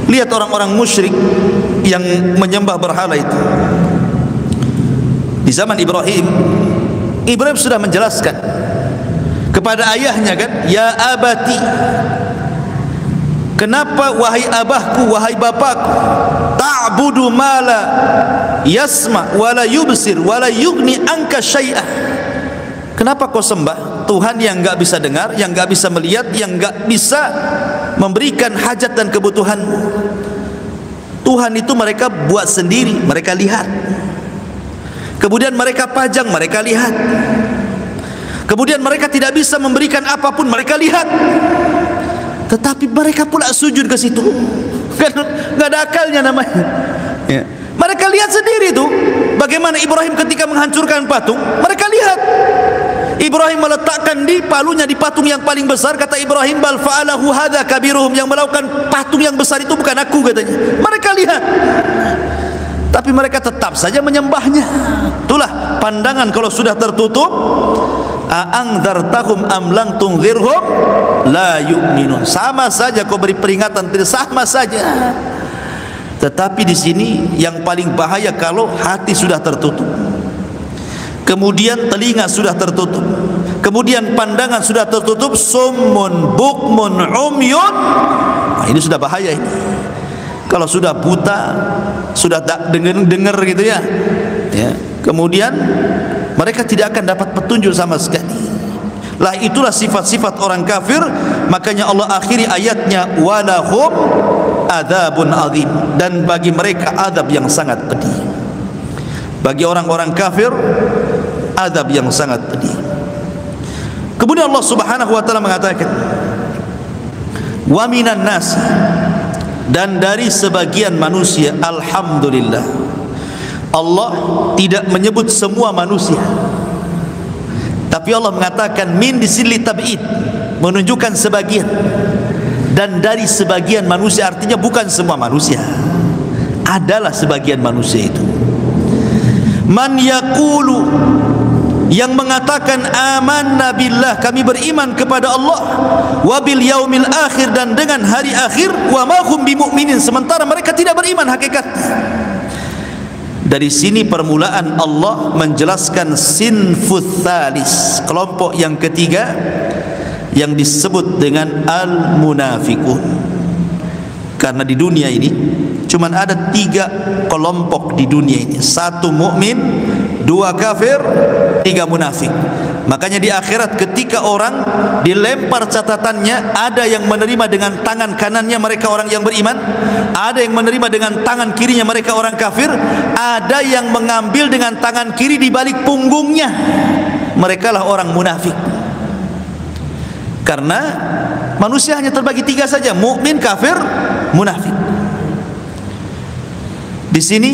Lihat orang-orang musyrik yang menyembah berhala itu. Di zaman Ibrahim sudah menjelaskan kepada ayahnya kan, ya abati, kenapa wahai abahku, wahai bapakku, ta'budu ma la yasma wa la yubsir wa la yughni anka syai'ah. Kenapa kau sembah Tuhan yang enggak bisa dengar, yang enggak bisa melihat, yang enggak bisa memberikan hajat dan kebutuhanmu? Tuhan itu mereka buat sendiri, mereka lihat. Kemudian mereka pajang, mereka lihat. Kemudian mereka tidak bisa memberikan apapun, mereka lihat. Tetapi mereka pula sujud ke situ. Kan enggak ada akalnya namanya. Ya. Mereka lihat sendiri tuh bagaimana Ibrahim ketika menghancurkan patung. Mereka lihat Ibrahim meletakkan di palunya di patung yang paling besar. Kata Ibrahim, bal fa'alahu hadza kabiruhum, yang melakukan patung yang besar itu bukan aku, katanya. Mereka lihat, tapi mereka tetap saja menyembahnya. Itulah pandangan kalau sudah tertutup. A'angdartahum am lang tunzirhum la yu'minun. Sama saja kau beri peringatan, tidak, sama saja. Tetapi di sini yang paling bahaya kalau hati sudah tertutup. kemudian telinga sudah tertutup, kemudian pandangan sudah tertutup, summun bukmun umyun. Nah, ini sudah bahaya ini. Kalau sudah buta, sudah tak dengar gitu ya, kemudian mereka tidak akan dapat petunjuk sama sekali. Lah itulah sifat-sifat orang kafir. Makanya Allah akhiri ayatnya, walahum adzabun azim, dan bagi mereka azab yang sangat pedih. Bagi orang-orang kafir azab yang sangat pedih. Kemudian Allah Subhanahu wa taala mengatakan, wa minan nas, dan dari sebagian manusia. Alhamdulillah, Allah tidak menyebut semua manusia, tapi Allah mengatakan min di sini tab'id, menunjukkan sebagian. Dan dari sebagian manusia artinya bukan semua manusia, adalah sebagian manusia itu. Man yaqulu, yang mengatakan amanna billah, kami beriman kepada Allah, wa bil yaumil akhir, dan dengan hari akhir, wa ma hum bimu'minin, sementara mereka tidak beriman hakikatnya. Dari sini permulaan Allah menjelaskan sinfut tsalis, kelompok yang ketiga, yang disebut dengan al-munafiqun. Karena di dunia ini cuman ada 3 kelompok di dunia ini, 1 mukmin, 2 kafir, 3 munafik. Makanya di akhirat ketika orang dilempar catatannya, ada yang menerima dengan tangan kanannya, mereka orang yang beriman, ada yang menerima dengan tangan kirinya, mereka orang kafir, ada yang mengambil dengan tangan kiri di balik punggungnya, mereka lah orang munafik. Karena manusia hanya terbagi 3 saja, mukmin, kafir, munafik. Di sini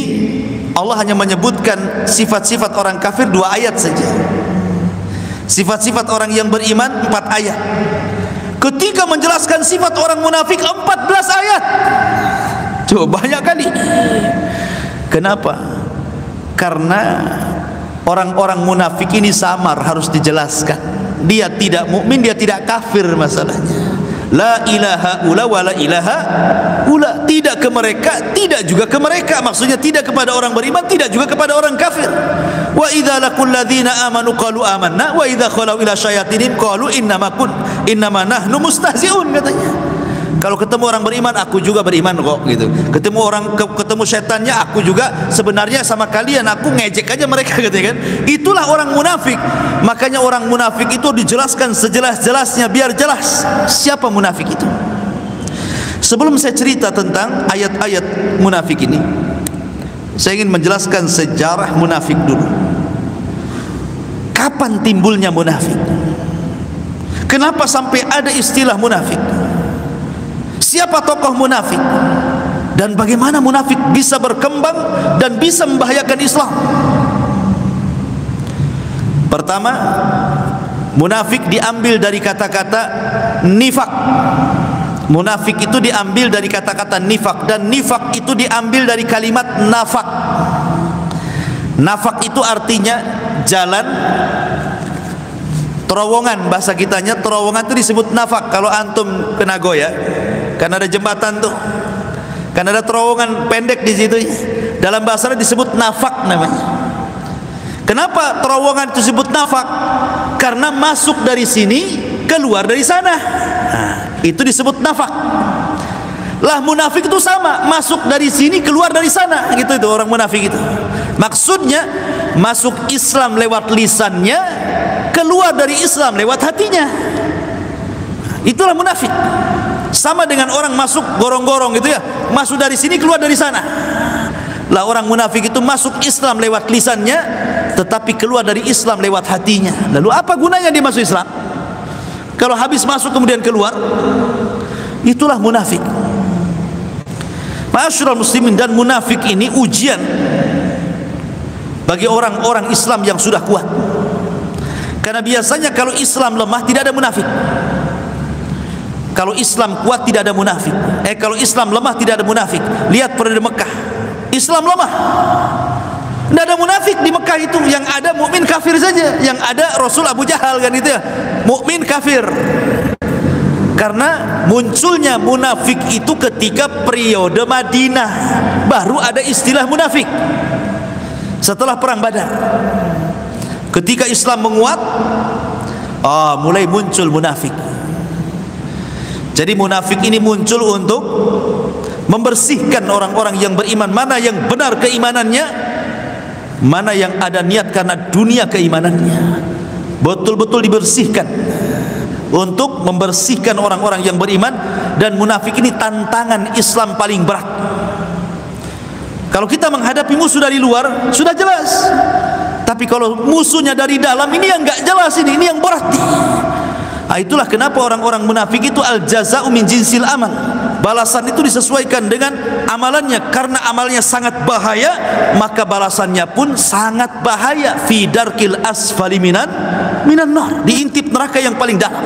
Allah hanya menyebutkan sifat-sifat orang kafir 2 ayat saja. Sifat-sifat orang yang beriman 4 ayat. Ketika menjelaskan sifat orang munafik 14 ayat. Coba, banyak kali. Kenapa? Karena orang-orang munafik ini samar, harus dijelaskan. Dia tidak mukmin, dia tidak kafir masalahnya. La ilaha ula wa la ilaha ula, tidak ke mereka, tidak juga ke mereka. Maksudnya tidak kepada orang beriman, tidak juga kepada orang kafir. Wa idza laqul ladzina amanu qalu amanna wa idza khalu ila syayatinihim qalu innama nahnu mustahzi'un, katanya. Kalau ketemu orang beriman, aku juga beriman kok, gitu. Ketemu setannya, aku juga sebenarnya sama kalian, aku ngejek aja mereka, gitu kan. Itulah orang munafik. Makanya orang munafik itu dijelaskan sejelas-jelasnya biar jelas siapa munafik itu. Sebelum saya cerita tentang ayat-ayat munafik ini, saya ingin menjelaskan sejarah munafik dulu. Kapan timbulnya munafik? Kenapa sampai ada istilah munafik? Siapa tokoh munafik? Dan bagaimana munafik bisa berkembang dan bisa membahayakan Islam? Pertama, munafik diambil dari kata-kata nifak. Munafik itu diambil dari kata-kata nifak, dan nifak itu diambil dari kalimat nafak. Nafak itu artinya jalan, terowongan, bahasa kitanya terowongan itu disebut nafak. Kalau antum ke Nagoya, kan ada jembatan tuh, kan ada terowongan pendek di situ, dalam bahasa disebut nafak namanya. Kenapa terowongan itu disebut nafak? Karena masuk dari sini, keluar dari sana. Nah, itu disebut nafak. Lah munafik itu sama, masuk dari sini, keluar dari sana, gitu itu orang munafik itu. Maksudnya masuk Islam lewat lisannya, keluar dari Islam lewat hatinya. Itulah munafik. Sama dengan orang masuk gorong-gorong gitu ya, masuk dari sini, keluar dari sana. Lah orang munafik itu masuk Islam lewat lisannya, tetapi keluar dari Islam lewat hatinya. Lalu apa gunanya dia masuk Islam kalau habis masuk kemudian keluar? Itulah munafik. Ma'asyiral muslimin, dan munafik ini ujian bagi orang-orang Islam yang sudah kuat. Karena biasanya kalau Islam lemah tidak ada munafik. Kalau Islam kuat tidak ada munafik. Kalau Islam lemah tidak ada munafik. Lihat pada Mekah, Islam lemah, tidak ada munafik di Mekah itu. Yang ada mukmin kafir saja. Yang ada Rasul Abu Jahal, kan itu ya, mukmin kafir. Karena munculnya munafik itu ketika periode Madinah, baru ada istilah munafik setelah perang Badar. Ketika Islam menguat, mulai muncul munafik. Jadi munafik ini muncul untuk membersihkan orang-orang yang beriman, mana yang benar keimanannya, mana yang ada niat karena dunia keimanannya, betul-betul dibersihkan untuk membersihkan orang-orang yang beriman. Dan munafik ini tantangan Islam paling berat. Kalau kita menghadapi musuh dari luar sudah jelas, tapi kalau musuhnya dari dalam, ini yang enggak jelas, ini yang berat. Itulah kenapa orang-orang munafik itu al-jaza'u min jinsil amal. Balasan itu disesuaikan dengan amalannya. Karena amalnya sangat bahaya, maka balasannya pun sangat bahaya. Fi darkil asfali minan nar, diintip neraka yang paling dalam.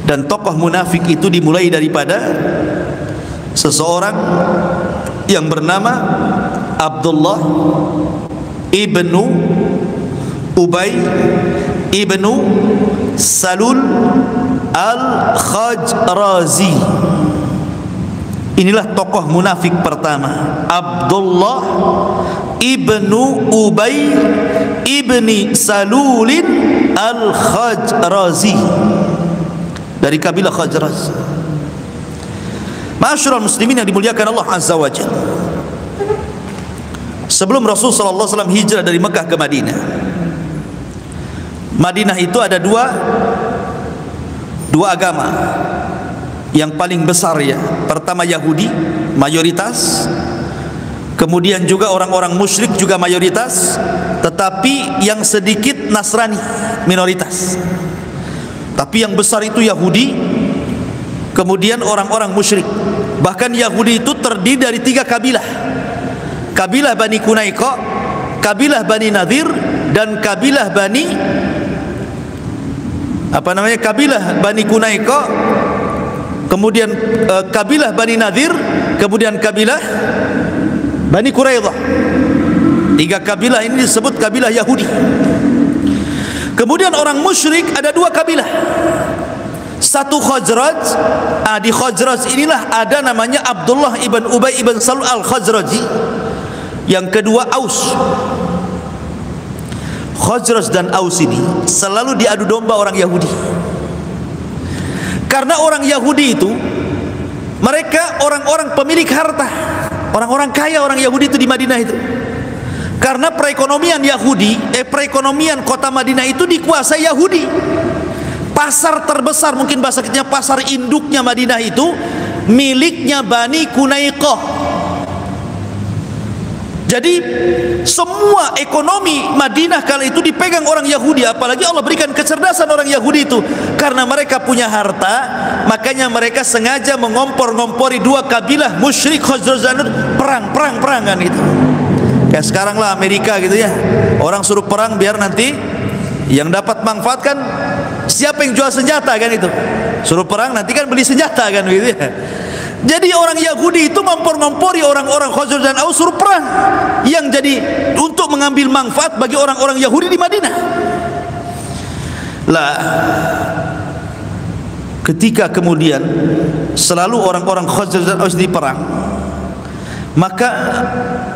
Dan tokoh munafik itu dimulai daripada seseorang yang bernama Abdullah ibnu Ubay ibnu Salul al-Khajrazi. Inilah tokoh munafik pertama, Abdullah ibnu Ubay ibni Salulin al-Khajrazi, dari kabilah Khajraz. Ma'asyiral muslimin yang dimuliakan Allah Azza wa Jalla, sebelum Rasul sallallahu alaihi wasallam hijrah dari Mekah ke Madinah, Madinah itu ada dua agama yang paling besar ya. Pertama Yahudi mayoritas, kemudian juga orang-orang musyrik juga mayoritas, tetapi yang sedikit Nasrani minoritas. Tapi yang besar itu Yahudi, kemudian orang-orang musyrik. Bahkan Yahudi itu terdiri dari 3 kabilah. Kabilah Bani Qunaiqa, kabilah Bani Nadir, dan kabilah Bani kabilah Bani Qunaiqa, kemudian kabilah Bani Nadir, kemudian kabilah Bani Quraidah. 3 kabilah ini disebut kabilah Yahudi. Kemudian orang musyrik ada 2 kabilah. Satu Khazraj. Di Khazraj inilah ada namanya Abdullah ibn Ubay ibn Salul al-Khazraji. Yang kedua Aus. Khazraj dan Aus ini selalu diadu domba orang Yahudi. Karena orang Yahudi itu, mereka orang-orang pemilik harta, orang-orang kaya orang Yahudi itu di Madinah itu. Karena perekonomian perekonomian kota Madinah itu dikuasai Yahudi. Pasar terbesar, mungkin bahasa kitanya pasar induknya Madinah itu miliknya Bani Qunaiqah. Jadi semua ekonomi Madinah kala itu dipegang orang Yahudi. Apalagi Allah berikan kecerdasan orang Yahudi itu, karena mereka punya harta, makanya mereka sengaja mengompor-ngompori 2 kabilah musyrik Khazraj, perang-perangan itu. Kayak sekarang lah Amerika gitu ya, orang suruh perang biar nanti yang dapat manfaat kan siapa yang jual senjata kan, itu suruh perang nanti kan beli senjata kan gitu ya. Jadi orang Yahudi itu ngompor-ngompori orang-orang Khazraj dan Aus suruh perang, yang jadi untuk mengambil manfaat bagi orang-orang Yahudi di Madinah. Lah ketika kemudian selalu orang-orang Khazraj dan Aus diperang, maka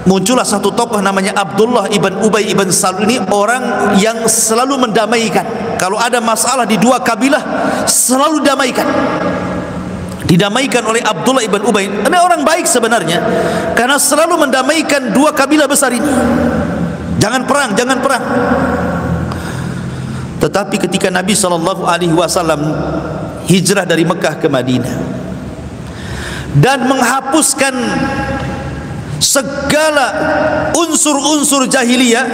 muncullah satu tokoh namanya Abdullah ibn Ubay ibn Salul. Ini orang yang selalu mendamaikan. Kalau ada masalah di 2 kabilah selalu damaikan. Didamaikan oleh Abdullah ibn Ubay. Ini orang baik sebenarnya, karena selalu mendamaikan 2 kabilah besar ini. Jangan perang, jangan perang. Tetapi ketika Nabi SAW hijrah dari Mekah ke Madinah dan menghapuskan segala unsur-unsur jahiliyah,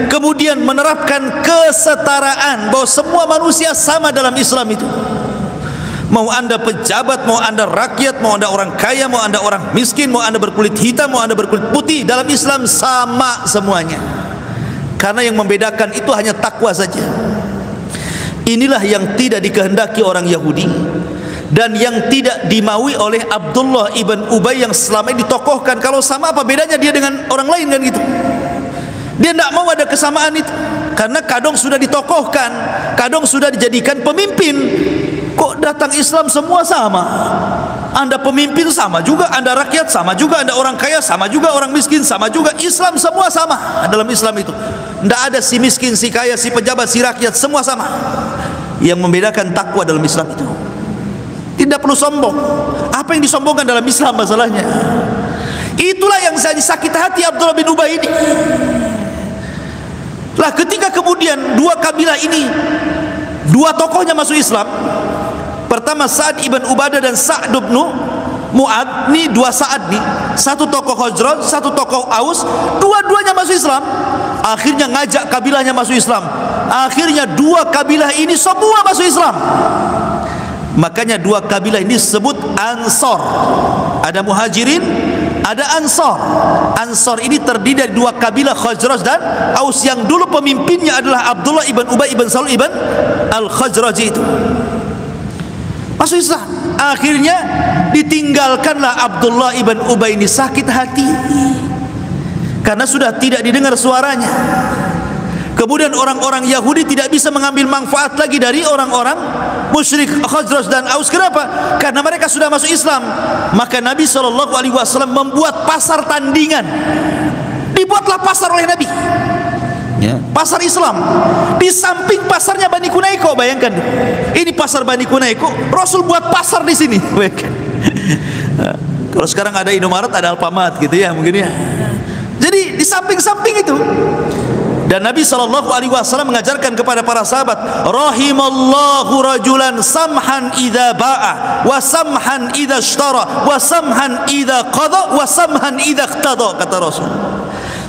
kemudian menerapkan kesetaraan, bahwa semua manusia sama dalam Islam itu. Mau anda pejabat, mau anda rakyat, mau anda orang kaya, mau anda orang miskin, mau anda berkulit hitam, mau anda berkulit putih, dalam Islam sama semuanya. Karena yang membedakan itu hanya takwa saja. Inilah yang tidak dikehendaki orang Yahudi, dan yang tidak dimaui oleh Abdullah ibn Ubay yang selama ini ditokohkan. Kalau sama, apa bedanya dia dengan orang lain kan gitu. Dia tidak mau ada kesamaan itu, karena kadang sudah ditokohkan, kadang sudah dijadikan pemimpin. Kok datang Islam semua sama? Anda pemimpin sama juga, Anda rakyat sama juga, Anda orang kaya sama juga, orang miskin sama juga. Islam semua sama dalam Islam itu. Tidak ada si miskin, si kaya, si pejabat, si rakyat, semua sama. Yang membedakan takwa dalam Islam itu, tidak perlu sombong. Apa yang disombongkan dalam Islam masalahnya? Itulah yang saya sakit hati Abdullah bin Ubay ini. Lah ketika kemudian dua kabilah ini, dua tokohnya masuk Islam. Pertama Sa'ad ibn Ubadah dan Sa'd ibn Mu'ad. Ini dua Sa'ad nih, satu tokoh Khazraj, satu tokoh Aus. Dua-duanya masuk Islam. Akhirnya ngajak kabilahnya masuk Islam. Akhirnya dua kabilah ini semua masuk Islam. Makanya dua kabilah ini disebut Ansor. Ada Muhajirin, ada Ansor. Ansor ini terdiri dari dua kabilah Khazraj dan Aus, yang dulu pemimpinnya adalah Abdullah ibn Ubay ibn Salul ibn Al-Khazraji itu. Masuk Islam. Akhirnya ditinggalkanlah Abdullah ibn Ubay ini, sakit hati karena sudah tidak didengar suaranya. Kemudian orang-orang Yahudi tidak bisa mengambil manfaat lagi dari orang-orang musyrik Khazraj dan Aus. Kenapa? Karena mereka sudah masuk Islam. Maka Nabi SAW membuat pasar tandingan. Dibuatlah pasar oleh Nabi, ya, pasar Islam di samping pasarnya Bani Kunaiko. Bayangkan, ini pasar Bani Kunaiko, Rasul buat pasar di sini. Kalau sekarang ada Indomaret, ada Alfamart gitu ya mungkin ya. Jadi di samping-samping itu. Dan Nabi SAW mengajarkan kepada para sahabat, rahimallahu rajulan samhan idza ba'a wa samhan idza ishtara wa samhan idza qada wa samhan idza iqtada, kata Rasul.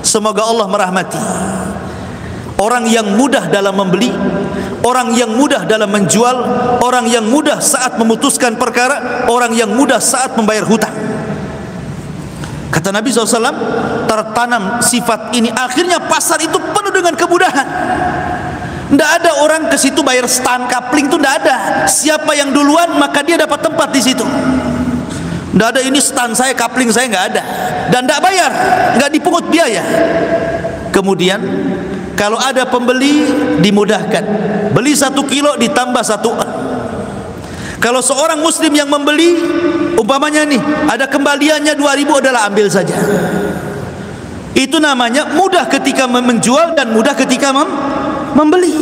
Semoga Allah merahmati orang yang mudah dalam membeli, orang yang mudah dalam menjual, orang yang mudah saat memutuskan perkara, orang yang mudah saat membayar hutang. Kata Nabi SAW, tertanam sifat ini. Akhirnya pasar itu penuh dengan kemudahan. Tidak ada orang ke situ bayar stand kapling, itu tidak ada. Siapa yang duluan maka dia dapat tempat di situ. Tidak ada ini stand saya, kapling saya, nggak ada. Dan tidak bayar, nggak dipungut biaya. Kemudian kalau ada pembeli dimudahkan, beli 1 kilo ditambah 1 on. Kalau seorang muslim yang membeli, umpamanya nih ada kembaliannya 2.000, adalah ambil saja. Itu namanya mudah ketika menjual dan mudah ketika membeli.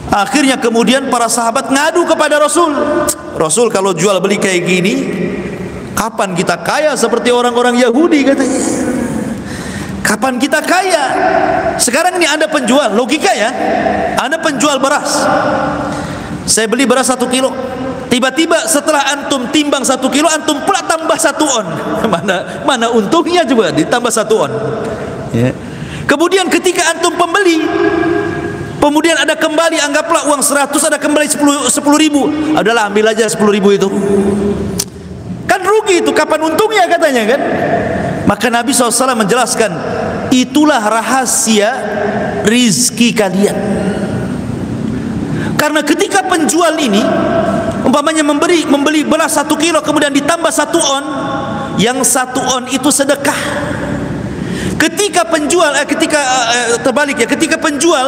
Akhirnya kemudian para sahabat ngadu kepada Rasul. Rasul, kalau jual beli kayak gini, kapan kita kaya seperti orang-orang Yahudi, katanya. Kapan kita kaya? Sekarang ini Anda penjual, logika ya, Anda penjual beras. Saya beli beras 1 kilo. Tiba-tiba setelah antum timbang 1 kilo, antum pula tambah 1 on. Mana untungnya coba ditambah 1 on. Ya. Kemudian ketika antum pembeli, kemudian ada kembali, anggaplah uang 100, ada kembali 10.000. Adalah ambil aja 10.000 itu. Kan rugi itu, kapan untungnya katanya kan? Maka Nabi SAW menjelaskan, itulah rahasia rizki kalian. Karena ketika penjual ini umpamanya membeli beras 1 kilo kemudian ditambah 1 on, yang 1 on itu sedekah. Ketika penjual terbalik ya, ketika penjual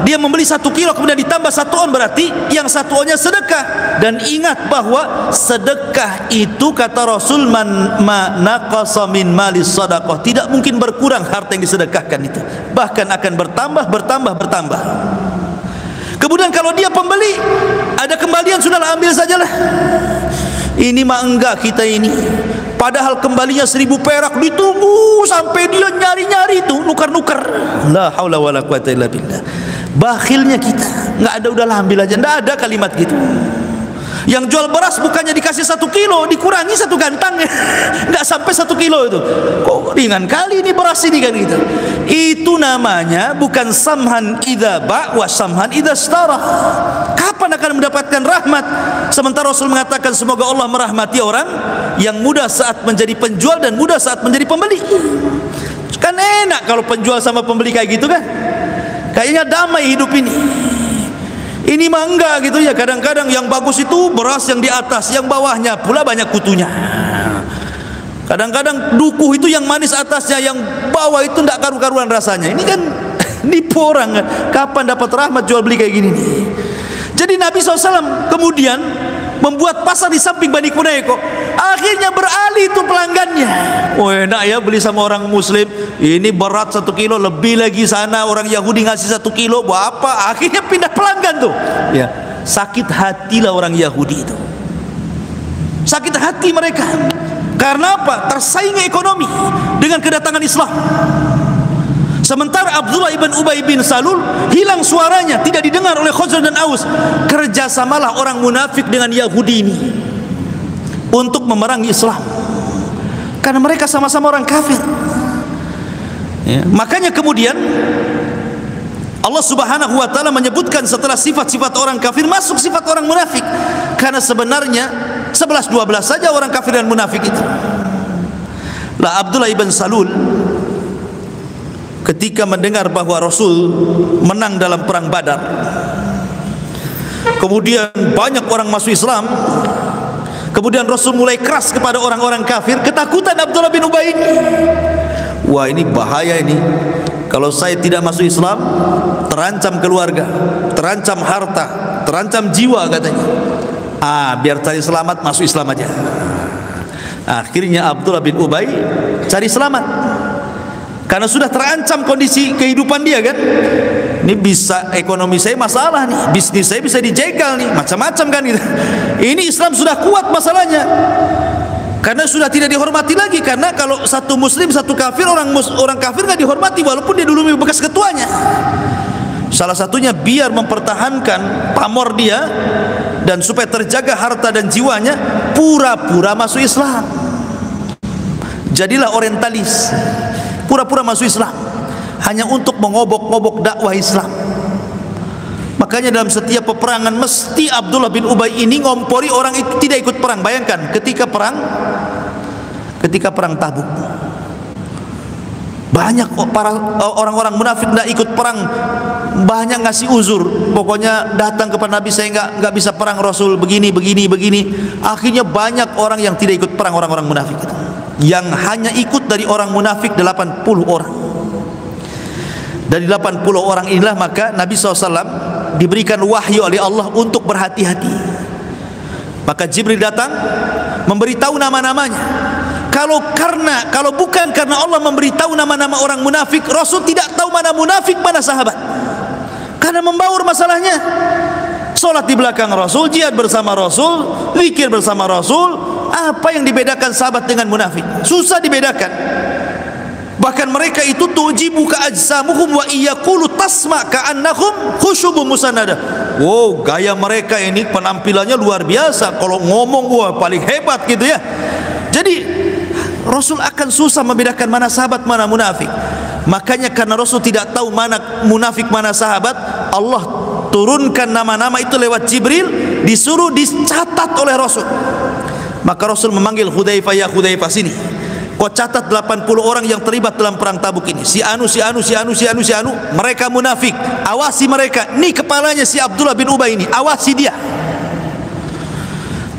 dia membeli 1 kilo kemudian ditambah 1 on, berarti yang 1 onnya sedekah. Dan ingat bahwa sedekah itu, kata Rasul, man naqasa min malis sadaqah, tidak mungkin berkurang harta yang disedekahkan itu, bahkan akan bertambah. Kemudian kalau dia pembeli, ada kembalian, sudahlah ambil sajalah. Ini mah enggak kita ini. Padahal kembalinya 1.000 perak, ditunggu sampai dia nyari-nyari itu, nukar-nukar. La haula wala quwata illa billah. Bakhilnya kita, enggak ada, udahlah ambil aja. Enggak ada kalimat gitu. Yang jual beras bukannya dikasih 1 kilo, dikurangi 1 gantang, enggak sampai 1 kilo itu. Kok ringan kali ini beras ini kan gitu. Itu namanya bukan samhan idza ba' wa samhan idza ishtara. Kapan akan mendapatkan rahmat? Sementara Rasul mengatakan semoga Allah merahmati orang yang mudah saat menjadi penjual dan mudah saat menjadi pembeli. Kan enak kalau penjual sama pembeli kayak gitu kan. Kayaknya damai hidup ini. Ini mah enggak gitu ya. Kadang-kadang yang bagus itu beras yang di atas, yang bawahnya pula banyak kutunya. Kadang-kadang dukuh itu yang manis atasnya, yang bawah itu enggak karu-karuan rasanya. Ini kan nipu orang kan. Kapan dapat rahmat jual beli kayak gini nih? Jadi Nabi SAW kemudian membuat pasar di samping Bani Quraiqah. Akhirnya beralih itu pelanggannya. Oh enak ya beli sama orang Muslim, ini berat 1 kilo, lebih lagi sana orang Yahudi ngasih 1 kilo, buat apa? Akhirnya pindah pelanggan tuh. Ya, sakit hatilah orang Yahudi itu. Sakit hati mereka. Karena apa? Tersaingi ekonomi dengan kedatangan Islam. Sementara Abdullah ibn Ubay bin Salul hilang suaranya, tidak didengar oleh Khazraj dan Aus. Kerjasamalah orang munafik dengan Yahudi ini untuk memerangi Islam, karena mereka sama-sama orang kafir. Ya. Makanya kemudian Allah Subhanahu wa taala menyebutkan setelah sifat-sifat orang kafir masuk sifat orang munafik, karena sebenarnya 11-12 saja orang kafir dan munafik itu. Lah Abdullah ibn Salul ketika mendengar bahwa Rasul menang dalam perang Badar, kemudian banyak orang masuk Islam, kemudian Rasul mulai keras kepada orang-orang kafir, ketakutan Abdullah bin Ubay ini. Wah ini bahaya ini, kalau saya tidak masuk Islam terancam keluarga, terancam harta, terancam jiwa katanya. Biar cari selamat masuk Islam aja. Akhirnya Abdullah bin Ubay cari selamat, karena sudah terancam kondisi kehidupan dia kan. Ini bisa ekonomi saya masalah nih, bisnis saya bisa dijegal nih, macam-macam kan gitu. Ini Islam sudah kuat masalahnya, karena sudah tidak dihormati lagi. Karena kalau satu muslim satu kafir, orang kafir nggak dihormati walaupun dia dulu bekas ketuanya. Salah satunya biar mempertahankan pamor dia dan supaya terjaga harta dan jiwanya, pura-pura masuk Islam. Jadilah orientalis, pura-pura masuk Islam hanya untuk mengobok-ngobok dakwah Islam. Makanya dalam setiap peperangan mesti Abdullah bin Ubay ini ngompori orang itu tidak ikut perang. Bayangkan ketika perang Tabuk, banyak para orang-orang munafik tidak ikut perang, banyak ngasih uzur. Pokoknya datang kepada Nabi, saya nggak bisa perang, Rasul begini. Akhirnya banyak orang yang tidak ikut perang, orang-orang munafik itu. Yang hanya ikut dari orang munafik 80 orang. Dari 80 orang inilah maka Nabi SAW diberikan wahyu oleh Allah untuk berhati-hati. Maka Jibril datang memberitahu nama-namanya. Kalau bukan karena Allah memberitahu nama-nama orang munafik, Rasul tidak tahu mana munafik mana sahabat. Karena membaur masalahnya. Salat di belakang Rasul, jihad bersama Rasul, zikir bersama Rasul. Apa yang dibedakan sahabat dengan munafik? Susah dibedakan. Bahkan mereka itu tujibu ka ajsamuhum wa iyaqulu tasma ka'annahum khusyubun musannada. Wow, gaya mereka ini penampilannya luar biasa. Kalau ngomong wah paling hebat gitu ya. Jadi Rasul akan susah membedakan mana sahabat mana munafik. Makanya karena Rasul tidak tahu mana munafik mana sahabat, Allah turunkan nama-nama itu lewat Jibril, disuruh dicatat oleh Rasul. Maka Rasul memanggil Hudzaifah, ya Hudzaifah sini, kau catat 80 orang yang terlibat dalam perang Tabuk ini. Si anu, mereka munafik, awasi mereka. Nih kepalanya si Abdullah bin Ubay ini, awasi dia.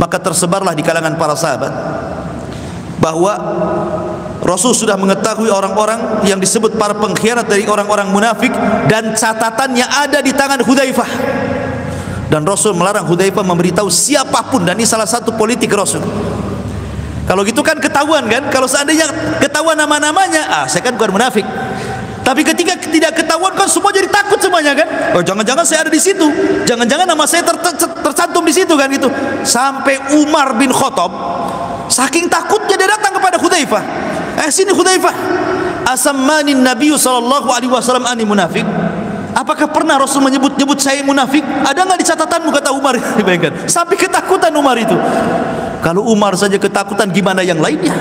Maka tersebarlah di kalangan para sahabat bahwa Rasul sudah mengetahui orang-orang yang disebut para pengkhianat dari orang-orang munafik, dan catatannya ada di tangan Hudzaifah. Dan Rasul melarang Hudzaifah memberitahu siapapun, dan ini salah satu politik Rasul. Kalau gitu kan ketahuan kan, kalau seandainya ketahuan nama-namanya, saya kan bukan munafik. Tapi ketika tidak ketahuan kan semua jadi takut semuanya kan. Oh jangan-jangan saya ada di situ, jangan-jangan nama saya tercantum di situ kan gitu. Sampai Umar bin Khattab saking takutnya dia datang kepada Hudzaifah. Sini Hudzaifah, asammani Nabi sallallahu alaihi wasallam ani munafik. Apakah pernah Rasul menyebut-nyebut saya munafik? Ada enggak di catatanmu, kata Umar. Bayangkan, sampai ketakutan Umar itu. Kalau Umar saja ketakutan, gimana yang lainnya?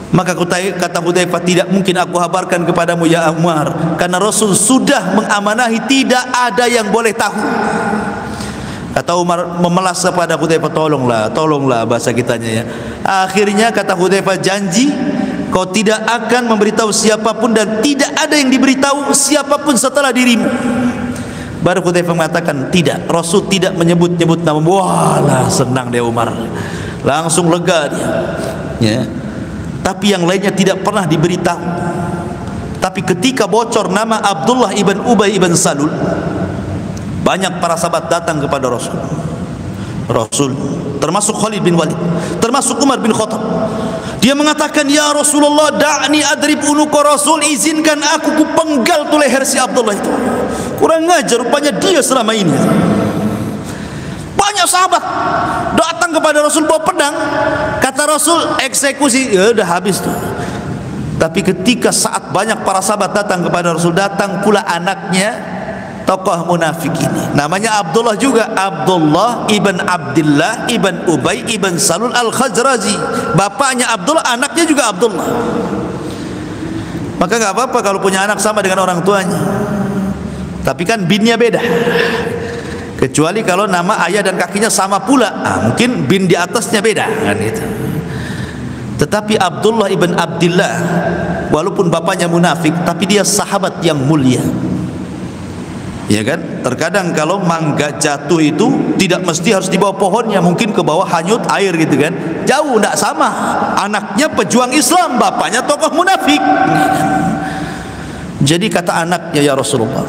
Maka kata Hudzaifah, tidak mungkin aku kabarkan kepadamu ya Umar, karena Rasul sudah mengamanahi, tidak ada yang boleh tahu. Kata Umar memelas kepada Hudzaifah, tolonglah bahasa kitanya ya. Akhirnya kata Hudzaifah, janji kau tidak akan memberitahu siapapun dan tidak ada yang diberitahu siapapun setelah dirimu. Baru Hudzaifah mengatakan, tidak, Rasul tidak menyebut-nyebut nama. Walah, senang dia Umar, langsung lega dia ya. Tapi yang lainnya tidak pernah diberitahu. Tapi ketika bocor nama Abdullah ibn Ubay ibn Salul, banyak para sahabat datang kepada Rasul. Rasul, termasuk Khalid bin Walid, termasuk Umar bin Khattab. Dia mengatakan, ya Rasulullah, da'ni adrib unuqa Rasul, izinkan aku kupenggal tu leher si Abdullah itu. Kurang ngajar rupanya dia selama ini. Banyak sahabat datang kepada Rasul bawa pedang, kata Rasul eksekusi, ya udah habis tuh. Tapi ketika saat banyak para sahabat datang kepada Rasul, datang pula anaknya tokoh munafik ini, namanya Abdullah juga, Abdullah ibn Abdullah ibn Ubay ibn Salul al-Khazraji. Bapaknya Abdullah, anaknya juga Abdullah. Maka nggak apa-apa kalau punya anak sama dengan orang tuanya, tapi kan binnya beda. Kecuali kalau nama ayah dan kakinya sama pula, mungkin bin di atasnya beda kan itu. Tetapi Abdullah ibn Abdullah, walaupun bapaknya munafik, tapi dia sahabat yang mulia. Ya kan? Terkadang kalau mangga jatuh itu tidak mesti harus di bawah pohonnya, mungkin ke bawah hanyut air gitu kan. Jauh, tidak sama. Anaknya pejuang Islam, bapaknya tokoh munafik. Jadi kata anaknya, ya Rasulullah,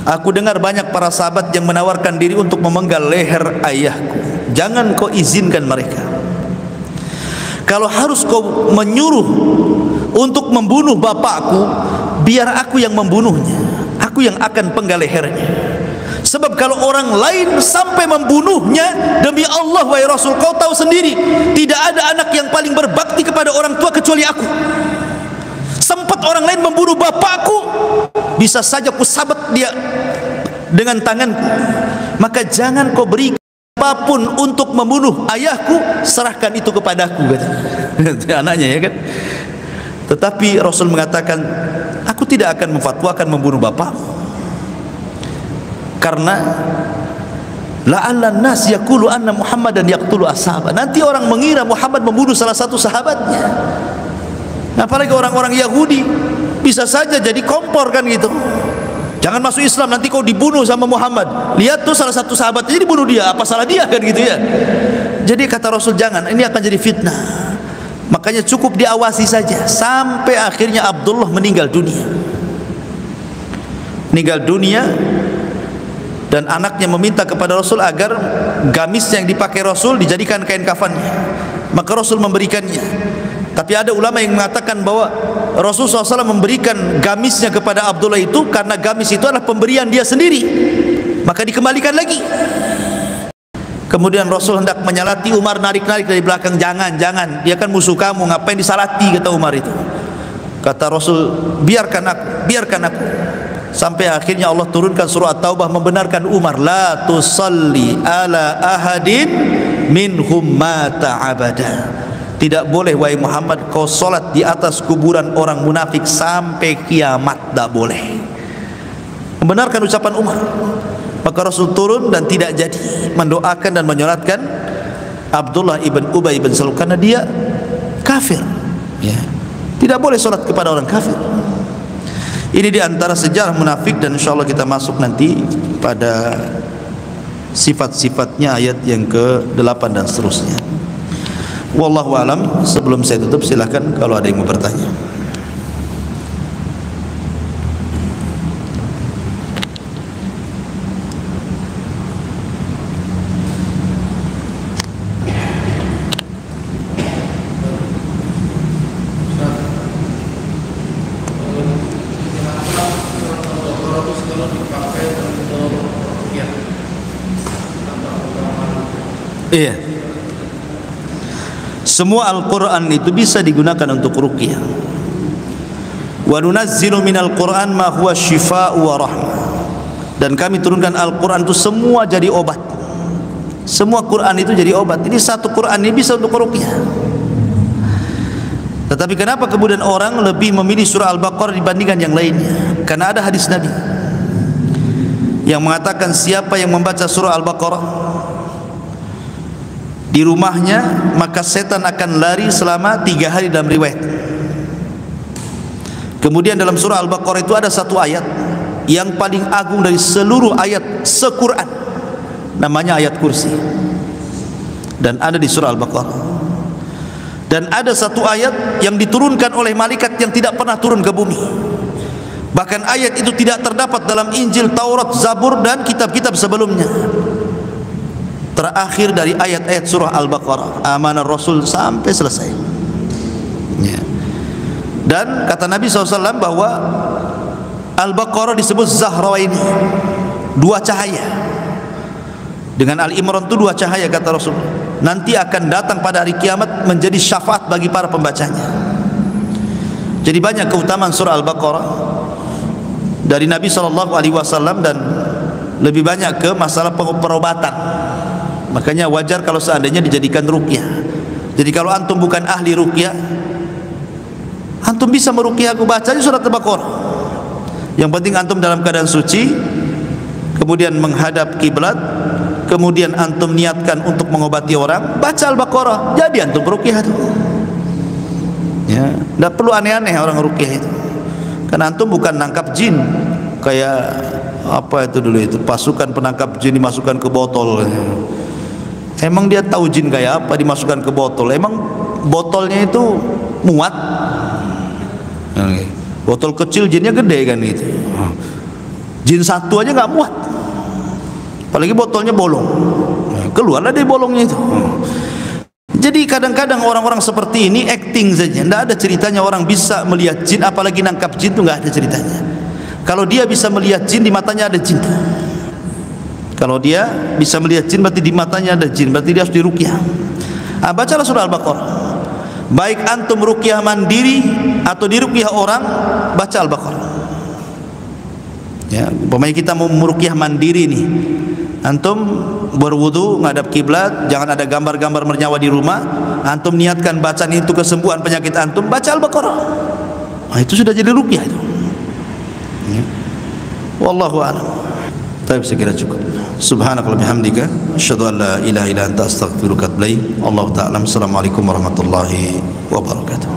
aku dengar banyak para sahabat yang menawarkan diri untuk memenggal leher ayahku. Jangan kau izinkan mereka. Kalau harus kau menyuruh untuk membunuh bapakku, biar aku yang membunuhnya. Aku yang akan penggal lehernya. Sebab kalau orang lain sampai membunuhnya, demi Allah wahai Rasul, kau tahu sendiri, tidak ada anak yang paling berbakti kepada orang tua kecuali aku. Sempat orang lain membunuh bapakku, bisa saja ku sabet dia dengan tanganku. Maka jangan kau berikan apapun untuk membunuh ayahku, serahkan itu kepadaku, kata anaknya, ya kan. Tetapi Rasul mengatakan, aku tidak akan memfatwakan membunuh bapak, karena la'allan nas yaqulu anna Muhammadan yaqtulu ashaba. Nanti orang mengira Muhammad membunuh salah satu sahabatnya. Apalagi orang-orang Yahudi, bisa saja jadi kompor kan gitu. Jangan masuk Islam, nanti kau dibunuh sama Muhammad. Lihat tuh salah satu sahabatnya dibunuh dia, apa salah dia kan gitu ya. Jadi kata Rasul, jangan, ini akan jadi fitnah. Makanya cukup diawasi saja sampai akhirnya Abdullah meninggal dunia. Meninggal dunia, dan anaknya meminta kepada Rasul agar gamisnya yang dipakai Rasul dijadikan kain kafannya. Maka Rasul memberikannya. Tapi ada ulama yang mengatakan bahwa Rasulullah SAW memberikan gamisnya kepada Abdullah itu karena gamis itu adalah pemberian dia sendiri, maka dikembalikan lagi. Kemudian Rasul hendak menyalati, Umar narik-narik dari belakang, jangan, dia kan musuh kamu, ngapain disalati, kata Umar itu. Kata Rasul, biarkan aku. Sampai akhirnya Allah turunkan surah At-Taubah membenarkan Umar, la tusalli ala ahadin minhum mata abada. Tidak boleh wahai Muhammad kau solat di atas kuburan orang munafik sampai kiamat, tidak boleh. Membenarkan ucapan Umar. Maka Rasul turun dan tidak jadi mendoakan dan menyolatkan Abdullah ibn Ubay ibn Salul karena dia kafir, ya. Tidak boleh solat kepada orang kafir. Ini diantara sejarah munafik, dan insya Allah kita masuk nanti pada sifat-sifatnya ayat yang ke-8 dan seterusnya. Wallahu alam. Sebelum saya tutup, silakan kalau ada yang mau bertanya. Iya. Semua Al-Quran itu bisa digunakan untuk ruqyah. Wa nunazzilu minal Quran ma huwa syifaa'u wa rahmah. Dan kami turunkan Al-Quran itu semua jadi obat. Semua Quran itu jadi obat. Ini satu Quran ini bisa untuk ruqyah. Tetapi kenapa kemudian orang lebih memilih surah Al-Baqarah dibandingkan yang lainnya? Karena ada hadis Nabi yang mengatakan siapa yang membaca surah Al-Baqarah di rumahnya, maka setan akan lari selama 3 hari dalam riwayat. Kemudian dalam surah Al-Baqarah itu ada satu ayat yang paling agung dari seluruh ayat se-Quran, namanya ayat kursi, dan ada di surah Al-Baqarah. Dan ada satu ayat yang diturunkan oleh malaikat yang tidak pernah turun ke bumi. Bahkan ayat itu tidak terdapat dalam Injil, Taurat, Zabur dan kitab-kitab sebelumnya. terakhir dari ayat-ayat surah Al-Baqarah, amanah Rasul sampai selesai. Ya. Dan kata Nabi SAW bahwa Al-Baqarah disebut Zahrawaini, dua cahaya. Dengan Al-Imran itu dua cahaya kata Rasul. Nanti akan datang pada hari kiamat menjadi syafaat bagi para pembacanya. Jadi banyak keutamaan surah Al-Baqarah dari Nabi SAW dan lebih banyak ke masalah perobatan. Makanya wajar kalau seandainya dijadikan ruqyah. Jadi kalau antum bukan ahli ruqyah, antum bisa meruqyah, aku bacanya surat Al-Baqarah. Yang penting antum dalam keadaan suci, kemudian menghadap kiblat, kemudian antum niatkan untuk mengobati orang, baca Al-Baqarah, jadi antum ruqyah itu. Ya, tidak perlu aneh-aneh orang ruqyah itu. Karena antum bukan nangkap jin kayak apa itu dulu itu, pasukan penangkap jin dimasukkan ke botol. Emang dia tahu jin kayak apa dimasukkan ke botol? Emang botolnya itu muat? Botol kecil jinnya gede kan gitu. Jin satu aja nggak muat, apalagi botolnya bolong. Keluarlah dari bolongnya itu. Jadi kadang-kadang orang-orang seperti ini acting saja, tidak ada ceritanya orang bisa melihat jin, apalagi nangkap jin itu nggak ada ceritanya. Kalau dia bisa melihat jin, di matanya ada jin. Kalau dia bisa melihat jin, berarti di matanya ada jin, berarti dia harus diruqyah. Bacalah surah Al-Baqarah. Baik antum ruqyah mandiri atau diruqyah orang, baca Al-Baqarah. Ya, umpamanya kita mau meruqyah mandiri nih, antum berwudu ngadap kiblat, jangan ada gambar-gambar bernyawa di rumah, antum niatkan bacaan itu kesembuhan penyakit antum, baca Al-Baqarah. Nah, itu sudah jadi ruqyah itu. Ya. Wallahu a'lam. Tapi saya kira cukup. Subhanakallahumma bihamdika asyhadu an la ilaha illa anta astaghfiruka wa atubu ilaik. Allahu ta'ala. Assalamualaikum warahmatullahi wabarakatuh.